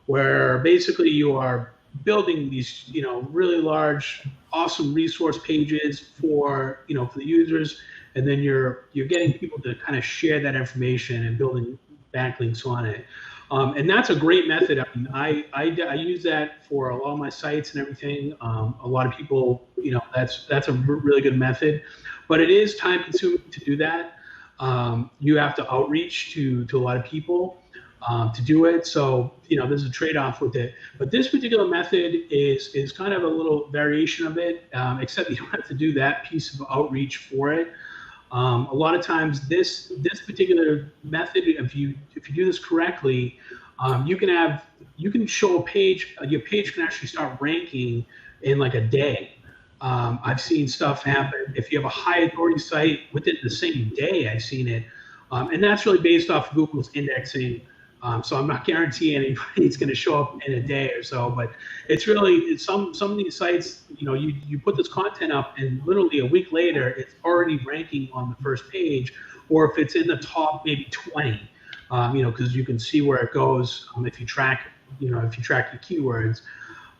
where basically you are building these really large, awesome resource pages for for the users, and then you're getting people to kind of share that information and building backlinks on it. And that's a great method. I use that for a lot of my sites and everything. A lot of people, that's a really good method. but it is time consuming to do that. You have to outreach to a lot of people to do it. So, there's a trade-off with it. But this particular method is kind of a little variation of it, except you don't have to do that piece of outreach for it. A lot of times, this particular method, if you do this correctly, you can show a page. Your page can actually start ranking in like a day. I've seen stuff happen if you have a high authority site within the same day. I've seen it, and that's really based off Google's indexing. So I'm not guaranteeing anybody's going to show up in a day or so, but it's really some of these sites. You put this content up, and literally a week later, it's already ranking on the first page, or if it's in the top maybe 20. Because you can see where it goes if you track your keywords.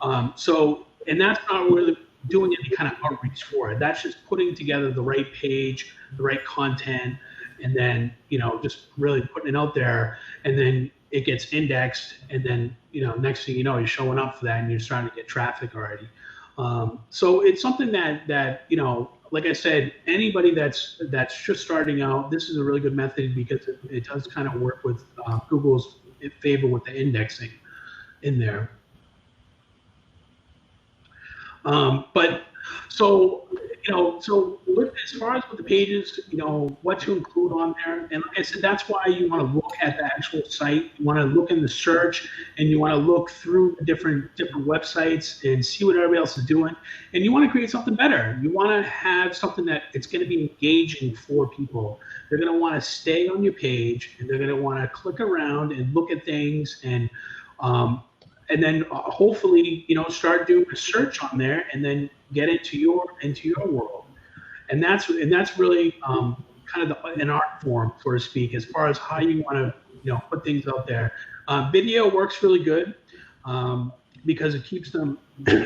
And that's not really doing any kind of outreach for it. That's just putting together the right page, the right content, and then, just really putting it out there, and then it gets indexed, and then, next thing you know, you're showing up for that and you're starting to get traffic already. So it's something that, like I said, anybody that's just starting out, this is a really good method because it does kind of work with Google's favor with the indexing in there. But so as far as with the pages, what to include on there, and like I said, that's why you want to look at the actual site. You want to look in the search, and you want to look through the different websites and see what everybody else is doing. And you want to create something better. You want to have something that it's going to be engaging for people. They're going to want to stay on your page, and they're going to want to click around and look at things, and then hopefully, start doing a search on there, and then get into your world. And that's really kind of an art form, so to speak, as far as how you want to put things out there. Video works really good because it keeps them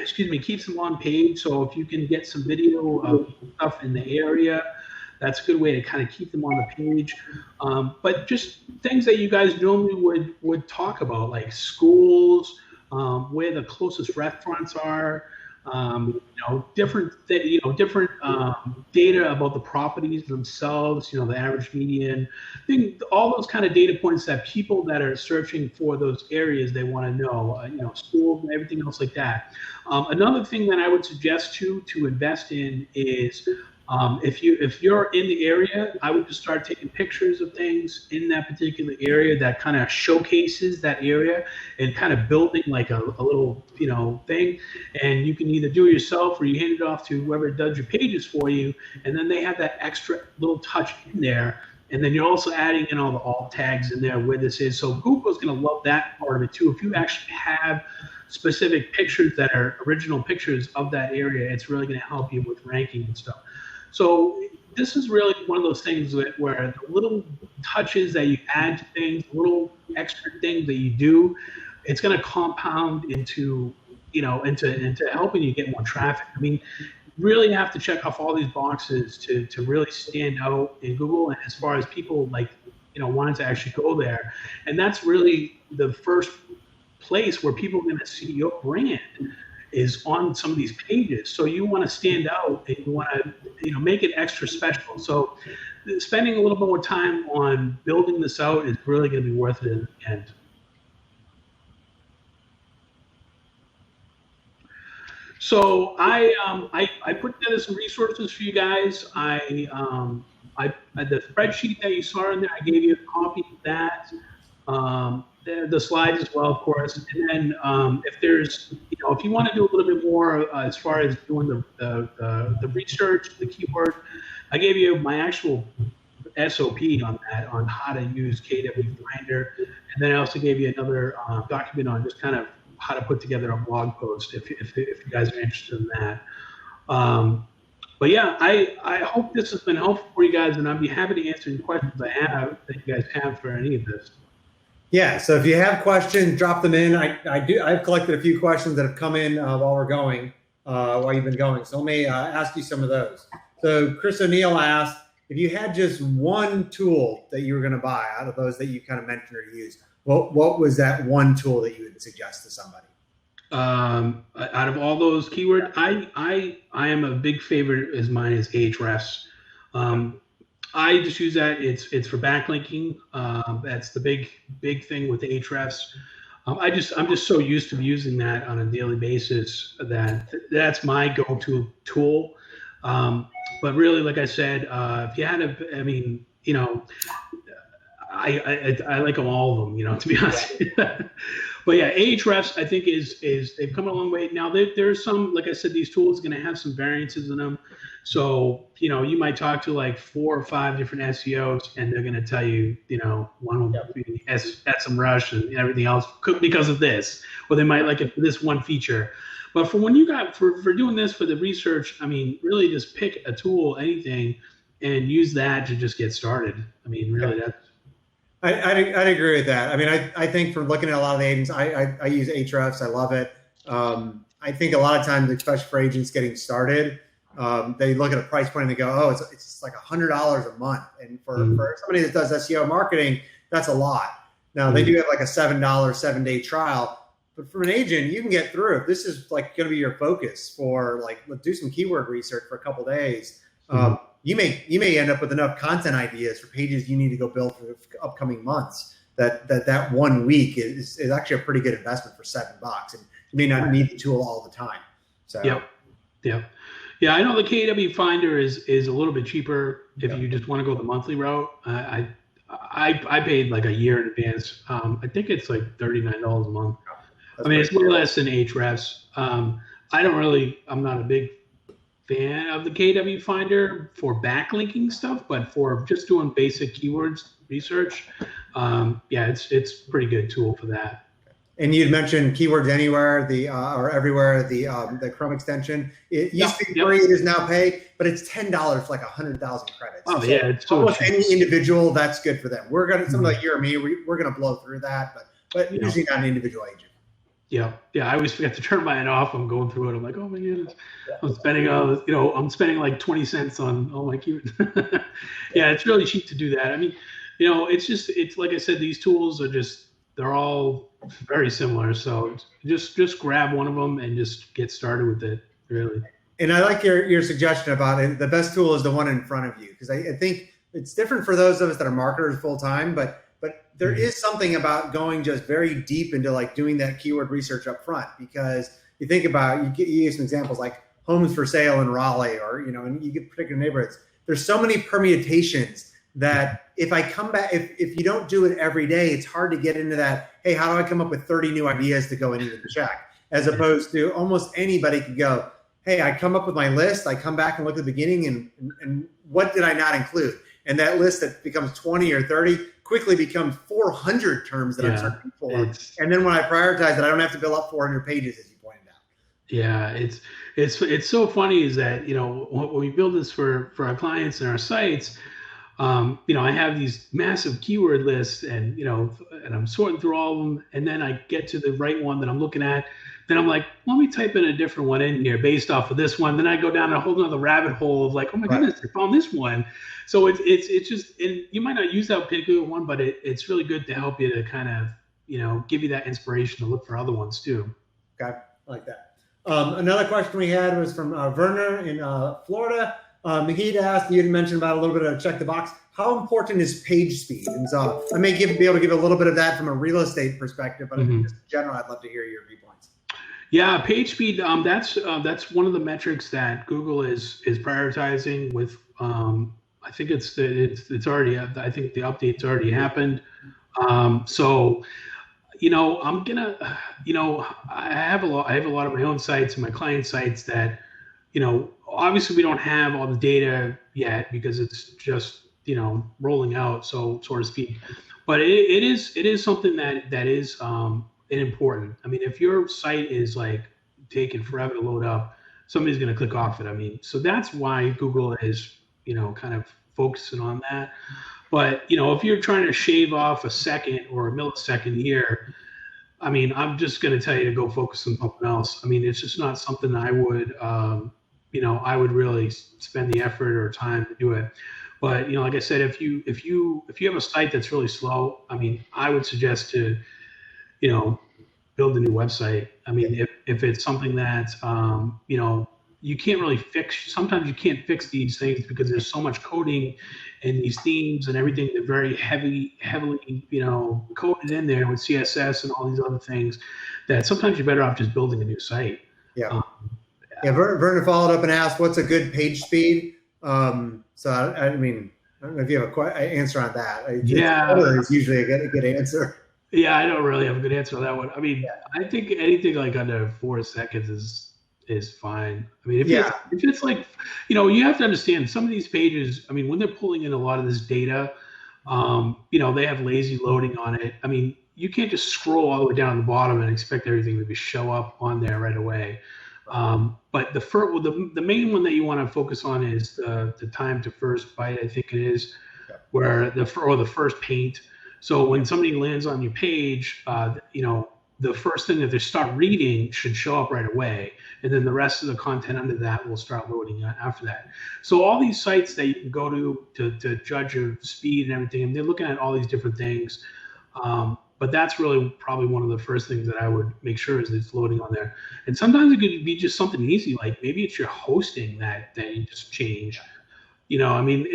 keeps them on page. So if you can get some video of stuff in the area, that's a good way to kind of keep them on the page. But just things that you guys normally would talk about, like schools, where the closest restaurants are, different data about the properties themselves, the average median, all those kind of data points that people that are searching for those areas, they want to know, schools and everything else like that. Another thing that I would suggest to invest in is if you're in the area, I would just start taking pictures of things in that particular area that kind of showcases that area, and kind of building like a little thing. And you can either do it yourself, or you hand it off to whoever does your pages for you, and then they have that extra little touch in there. And then you're also adding in all the alt tags in there where this is. So Google's going to love that part of it too. If you actually have specific pictures that are original pictures of that area, it's really going to help you with ranking and stuff. So this is really one of those things where the little touches that you add to things, little extra things that you do, it's going to compound into helping you get more traffic. I mean, you really have to check off all these boxes to really stand out in Google, and as far as people wanting to actually go there. And that's really the first place where people are going to see your brand, is on some of these pages. So you want to stand out, and you want to make it extra special. So spending a little bit more time on building this out is really going to be worth it in the end. So I put together some resources for you guys. The spreadsheet that you saw in there, I gave you a copy of that. The slides as well, of course. And then if there's, if you want to do a little bit more as far as doing the research, the keyword, I gave you my actual SOP on that, on how to use KW Finder. And then I also gave you another document on just kind of how to put together a blog post if you guys are interested in that. But yeah, I hope this has been helpful for you guys, and I'd be happy to answer any questions that you guys have for any of this. Yeah, so if you have questions, drop them in. I've collected a few questions that have come in while we're going, while you've been going. So let me ask you some of those. So Chris O'Neill asked, if you had just one tool that you were going to buy out of those that you kind of mentioned or used, what was that one tool that you would suggest to somebody? Out of all those keywords, I am a big favorite. Mine is Ahrefs. I just use that. It's for backlinking. That's the big thing with Ahrefs. I'm just so used to using that on a daily basis that that's my go-to tool. But really, like I said, if you had I mean, I like them, all of them, to be honest. But yeah, Ahrefs, I think is they've come a long way. Now there's some, like I said, these tools are going to have some variances in them. So, you might talk to like 4 or 5 different SEOs and they're going to tell you, one will add some rush and everything else because of this, or they might like it for this one feature. But for when you got, for doing this for the research, I mean, really just pick a tool, anything, and use that to just get started. I mean, really that's. I'd agree with that. I mean, I think for looking at a lot of the agents, I use Ahrefs. I love it. I think a lot of times, especially for agents getting started, they look at a price point and they go, oh, it's like $100 a month. And for somebody that does SEO marketing, that's a lot. Now they do have like a $7 7-day trial, but for an agent, you can get through. If this is like going to be your focus for like, do some keyword research for a couple of days. You may end up with enough content ideas for pages you need to go build for the upcoming months. That 1 week is actually a pretty good investment for $7, and you may not need the tool all the time. So yeah. I know the KW Finder is a little bit cheaper if you just want to go the monthly route. I paid like a year in advance. I think it's like $39 a month. I mean, it's way less than Ahrefs. I'm not a big fan of the KW Finder for backlinking stuff, but for just doing basic keywords research, it's a pretty good tool for that. And you'd mentioned Keywords Anywhere, or Everywhere, the Chrome extension. It used to be free, it is now paid, but it's $10 for like 100,000 credits. Oh, so yeah, it's so almost any individual, that's good for them. We're gonna, somebody like you or me, we're gonna blow through that, but usually not an individual agent. Yeah. I always forget to turn mine off. I'm going through it. I'm like, oh my goodness, I'm spending I'm spending like 20 cents on all my keywords. Yeah, it's really cheap to do that. I mean, it's like I said, these tools are they're all very similar. So just grab one of them and just get started with it, really. And I like your suggestion about it. The best tool is the one in front of you, because I think it's different for those of us that are marketers full time, but there is something about going just very deep into like doing that keyword research up front, because you think about, you use some examples like homes for sale in Raleigh, or, and you get particular neighborhoods. There's so many permutations that if I come back, if you don't do it every day, it's hard to get into that, hey, how do I come up with 30 new ideas to go into the check? As opposed to almost anybody could go, hey, I come up with my list, I come back and look at the beginning and what did I not include? And that list that becomes 20 or 30 quickly becomes 400 terms that I'm searching for. And then when I prioritize it, I don't have to fill up 400 pages, as you pointed out. Yeah, it's so funny is that, when we build this for our clients and our sites, I have these massive keyword lists and I'm sorting through all of them. And then I get to the right one that I'm looking at. Then I'm like, let me type in a different one in here based off of this one. Then I go down a whole nother rabbit hole of like, oh my goodness, I found this one. So it's just, and you might not use that particular one, but it's really good to help you to kind of, give you that inspiration to look for other ones too. Okay, I like that. Another question we had was from Werner in Florida. He asked, you had mentioned about a little bit of check the box. How important is page speed? And so I may be able to give a little bit of that from a real estate perspective, but just in general, I'd love to hear your viewpoints. Yeah, page speed. That's one of the metrics that Google is prioritizing with. I think it's already. I think the update's already happened. So, I'm gonna. I have a lot of my own sites and my client sites that, obviously we don't have all the data yet because it's just rolling out, so to speak. But it is something that is important. I mean, if your site is like taking forever to load up, somebody's going to click off it. I mean, so that's why Google is kind of focusing on that. But if you're trying to shave off a second or a millisecond here, I mean, I'm just going to tell you to go focus on something else. I mean, it's just not something I would I would really spend the effort or time to do it. But like I said, if you have a site that's really slow, I mean, I would suggest to build a new website. I mean, if it's something that you can't really fix, sometimes you can't fix these things because there's so much coding and these themes and everything. They're very heavily, coded in there with CSS and all these other things that sometimes you're better off just building a new site. Yeah. Vernon followed up and asked, what's a good page speed? So I mean, I don't know if you have an answer on that. It's usually a good answer. Yeah, I don't really have a good answer on that one. I mean, I think anything like under 4 seconds is fine. I mean, if it's like, you have to understand some of these pages. I mean, when they're pulling in a lot of this data, they have lazy loading on it. I mean, you can't just scroll all the way down to the bottom and expect everything to show up on there right away. But the main one that you want to focus on is the time to first byte, I think it is, where the first paint. So when somebody lands on your page, the first thing that they start reading should show up right away, and then the rest of the content under that will start loading after that. So all these sites that you can go to judge your speed and everything, and they're looking at all these different things. But that's really probably one of the first things that I would make sure is it's loading on there. And sometimes it could be just something easy, like maybe it's your hosting that you just change. I mean,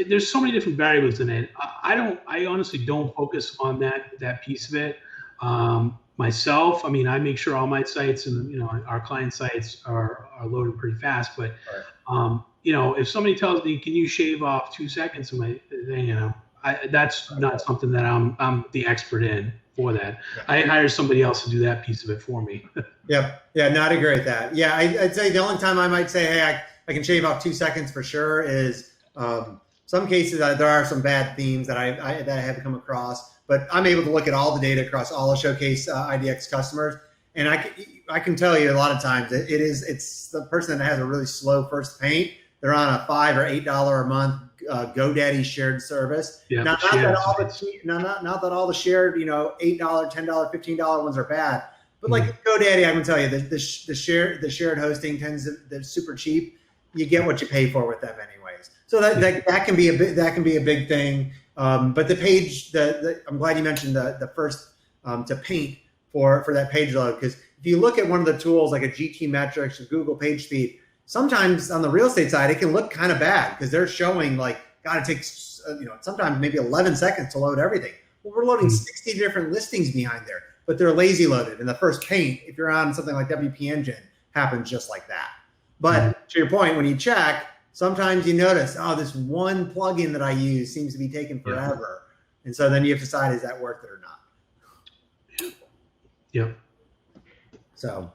there's so many different variables in it. I honestly don't focus on that piece of it myself. I mean, I make sure all my sites and our client sites are loaded pretty fast. But if somebody tells me, can you shave off 2 seconds of my thing, that's not something that I'm the expert in for that. Yeah. I hire somebody else to do that piece of it for me. Yeah, no, I'd agree with that. Yeah, I'd say the only time I might say, hey, I can shave off 2 seconds for sure is some cases there are some bad themes that I have come across, but I'm able to look at all the data across all the Showcase IDX customers, and I can tell you a lot of times it's the person that has a really slow first paint. They're on a $5 or $8 a month GoDaddy shared service. Yeah, not that all the shared, $8, $10, $15 ones are bad, but like GoDaddy, I can tell you the shared hosting that's super cheap. You get what you pay for with them anyways. So that can be a big thing. But the page, I'm glad you mentioned the first to paint for that page load, because if you look at one of the tools like a GT Metrics or Google PageSpeed, sometimes on the real estate side, it can look kind of bad because they're showing like, God, it takes, sometimes maybe 11 seconds to load everything. Well, we're loading 60 different listings behind there, but they're lazy loaded. And the first paint, if you're on something like WP Engine, happens just like that. But to your point, when you check, sometimes you notice, this one plugin that I use seems to be taking forever. And so then you have to decide, is that worth it or not? Yeah. So,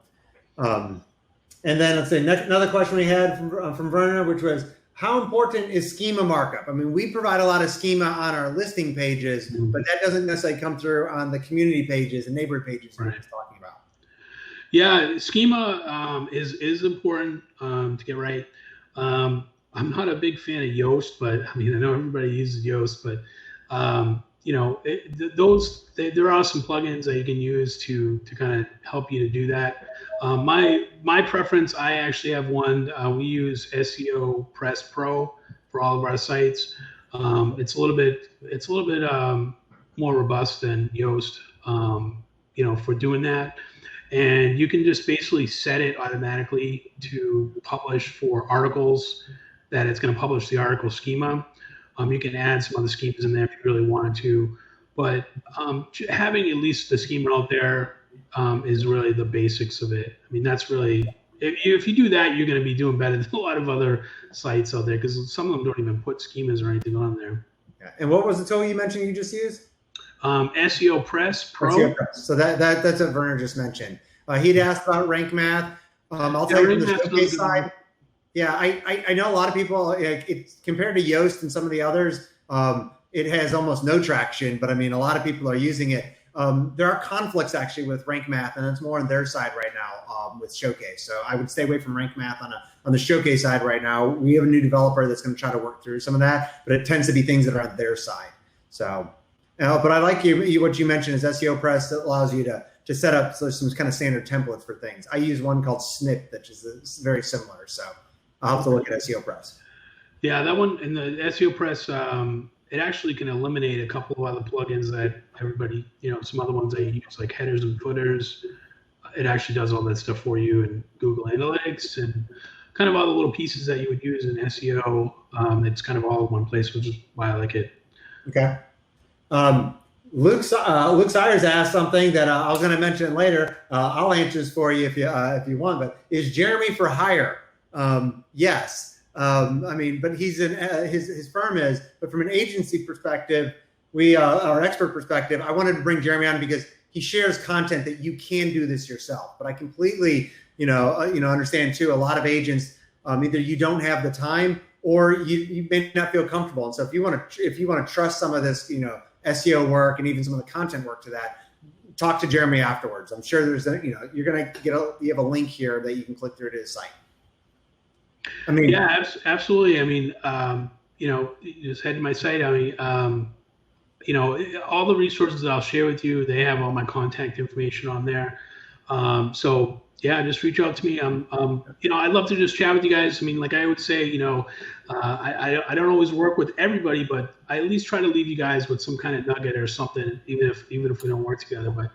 and then let's say another question we had from Verna, which was, how important is schema markup? I mean, we provide a lot of schema on our listing pages, but that doesn't necessarily come through on the community pages and neighborhood pages we're just talking about. Yeah, schema is important to get right. I'm not a big fan of Yoast, but I mean, I know everybody uses Yoast, but there are some plugins that you can use to kind of help you to do that. My preference, I actually have one. We use SEO Press Pro for all of our sites. It's a little bit more robust than Yoast, for doing that. And you can just basically set it automatically to publish for articles that it's going to publish the article schema. You can add some other schemas in there if you really wanted to, but having at least the schema out there is really the basics of it. I mean, that's really, if you do that, you're going to be doing better than a lot of other sites out there, because some of them don't even put schemas or anything on there. Yeah. And what was the tool you mentioned you just used? SEO Press Pro. SEO Press. So that's what Werner just mentioned. He'd asked about rank math. I'll tell you from the Showcase side. Yeah, I know a lot of people, it's compared to Yoast and some of the others, it has almost no traction, but I mean, a lot of people are using it. There are conflicts actually with rank math, and it's more on their side right now with Showcase. So I would stay away from rank math on the Showcase side right now. We have a new developer that's going to try to work through some of that, but it tends to be things that are on their side. So, but I like what you mentioned is SEO Press that allows you to set up some kind of standard templates for things. I use one called Snip, that is very similar. So I'll have to look at SEO Press. Yeah, that one in the SEO Press, it actually can eliminate a couple of other plugins that everybody, some other ones that you use like headers and footers. It actually does all that stuff for you in Google Analytics. And kind of all the little pieces that you would use in SEO. It's kind of all in one place, which is why I like it. Okay. Luke Sires asked something that I was going to mention later. I'll answer this for you if you want. But is Jeremy for hire? Yes. I mean, but he's in his firm is. But from an agency perspective, our expert perspective, I wanted to bring Jeremy on because he shares content that you can do this yourself. But I completely, understand too. A lot of agents, either you don't have the time or you may not feel comfortable. And so if you want to trust some of this, SEO work and even some of the content work to that, talk to Jeremy afterwards. I'm sure there's you're going to you have a link here that you can click through to his site. I mean, yeah, absolutely. I mean, just head to my site. I mean, all the resources that I'll share with you, they have all my contact information on there. So yeah, just reach out to me. I'd love to just chat with you guys. I mean, like I would say, I don't always work with everybody, but I at least try to leave you guys with some kind of nugget or something, even if we don't work together. But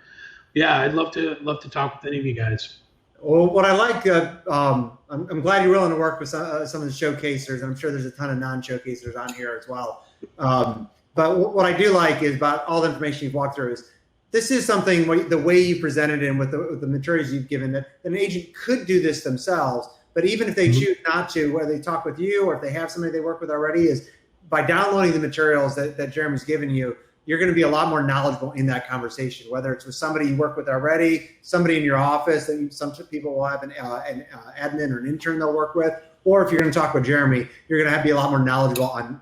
yeah, I'd love to talk with any of you guys. Well, what I like, I'm glad you're willing to work with some of the showcasers. I'm sure there's a ton of non-showcasers on here as well. But what I do like is about all the information you've walked through is this is something the way you presented it and with the materials you've given that an agent could do this themselves. But even if they choose not to, whether they talk with you or if they have somebody they work with already, is by downloading the materials that Jeremy's given you, you're going to be a lot more knowledgeable in that conversation, whether it's with somebody you work with already, somebody in your office that some people will have an admin or an intern they'll work with, or if you're going to talk with Jeremy, you're going to be a lot more knowledgeable on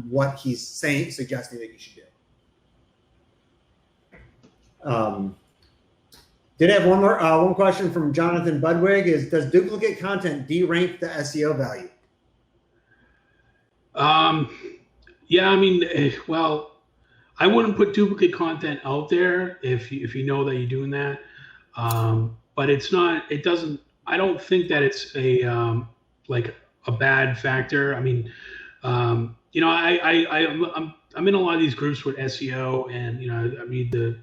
what he's suggesting that you should do. Did have one question from Jonathan Budwig is, does duplicate content derank the SEO value? Yeah, I mean, well, I wouldn't put duplicate content out there if you know that you're doing that. But I don't think that it's a bad factor. I mean, I'm in a lot of these groups with SEO, and I read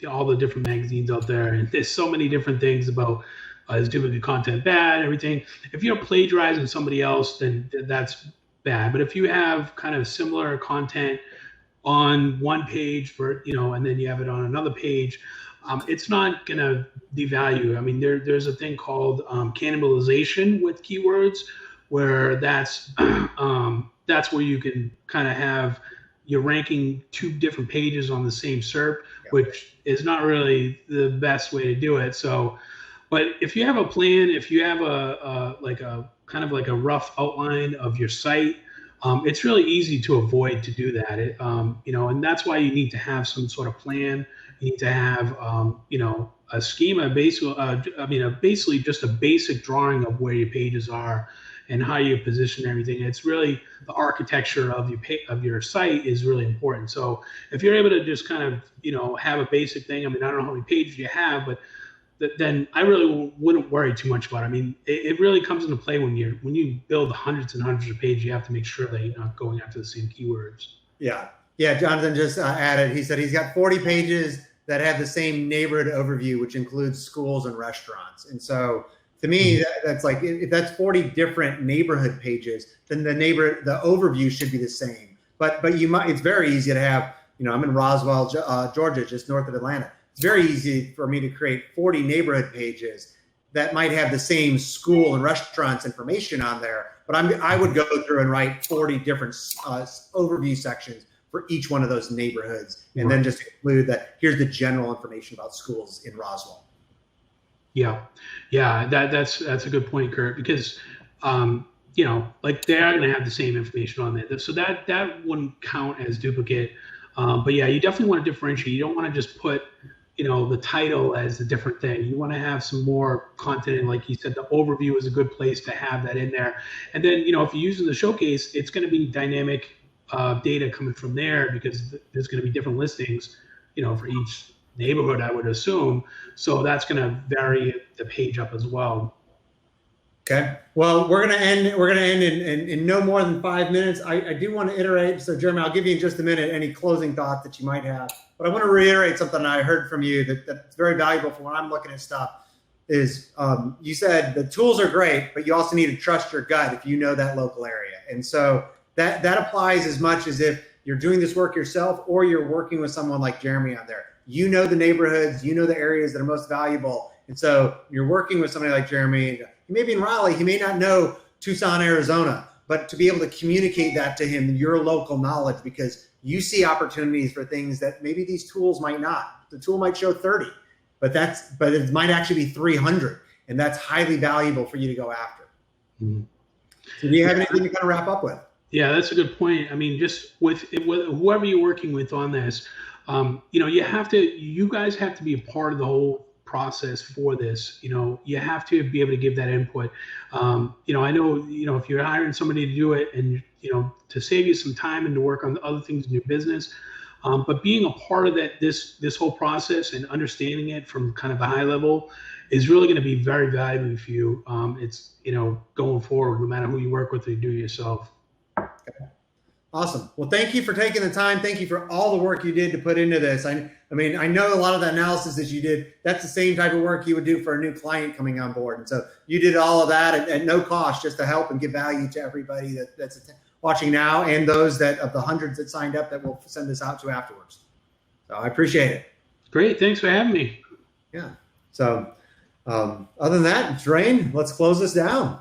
all the different magazines out there, and there's so many different things about is duplicate content bad, everything. If you're plagiarizing somebody else, then that's bad. But if you have kind of similar content on one page and then you have it on another page, it's not going to devalue. I mean, there's a thing called cannibalization with keywords, where that's where you can kind of have you're ranking two different pages on the same SERP, which is not really the best way to do it. So, but if you have a plan, if you have a kind of like a rough outline of your site, it's really easy to avoid to do that. And that's why you need to have some sort of plan. You need to have, a schema, basically just a basic drawing of where your pages are and how you position everything. It's really the architecture of your site is really important. So if you're able to just kind of, have a basic thing, I mean, I don't know how many pages you have, but then I really wouldn't worry too much about it. I mean, it really comes into play when you build hundreds and hundreds of pages. You have to make sure that you're not going after the same keywords. Yeah. Jonathan just added. He said he's got 40 pages that have the same neighborhood overview, which includes schools and restaurants. And so, to me, that's like if that's 40 different neighborhood pages, then the overview should be the same. But it's very easy to have. I'm in Roswell, Georgia, just north of Atlanta. It's very easy for me to create 40 neighborhood pages that might have the same school and restaurants information on there, but I would go through and write 40 different overview sections for each one of those neighborhoods, and then just include that here's the general information about schools in Roswell. Yeah, that's a good point, Kurt, because like they are going to have the same information on there, so that wouldn't count as duplicate. But yeah, you definitely want to differentiate. You don't want to just put the title as a different thing. You want to have some more content, and like you said, the overview is a good place to have that in there. And then if you're using the showcase, it's going to be dynamic data coming from there, because there's going to be different listings for each neighborhood, I would assume. So that's going to vary the page up as well. Okay. Well, we're going to end in no more than 5 minutes. I do want to iterate. So Jeremy, I'll give you in just a minute any closing thoughts that you might have. But I want to reiterate something I heard from you that's very valuable for when I'm looking at stuff. is you said the tools are great, but you also need to trust your gut if you know that local area. And so that applies as much as if you're doing this work yourself or you're working with someone like Jeremy out there. You know the neighborhoods, you know the areas that are most valuable. And so you're working with somebody like Jeremy. He may be in Raleigh, he may not know Tucson, Arizona, but to be able to communicate that to him, your local knowledge, because you see opportunities for things that maybe these tools might not. The tool might show 30, but it might actually be 300, and that's highly valuable for you to go after. Mm-hmm. So do you have anything to kind of wrap up with? Yeah, that's a good point. I mean, just with whoever you're working with on this, you guys have to be a part of the whole process for this. You have to be able to give that input. I know, if you're hiring somebody to do it and, to save you some time and to work on other things in your business, but being a part of this whole process and understanding it from kind of a high level is really going to be very valuable for you. It's, going forward, no matter who you work with or you do yourself. Okay. Awesome. Well, thank you for taking the time. Thank you for all the work you did to put into this. I know a lot of the analysis that you did, that's the same type of work you would do for a new client coming on board. And so you did all of that at no cost, just to help and give value to everybody that's watching now and those of the hundreds that signed up that we'll send this out to afterwards. So I appreciate it. Great. Thanks for having me. Yeah. So other than that, Dwayne, let's close this down.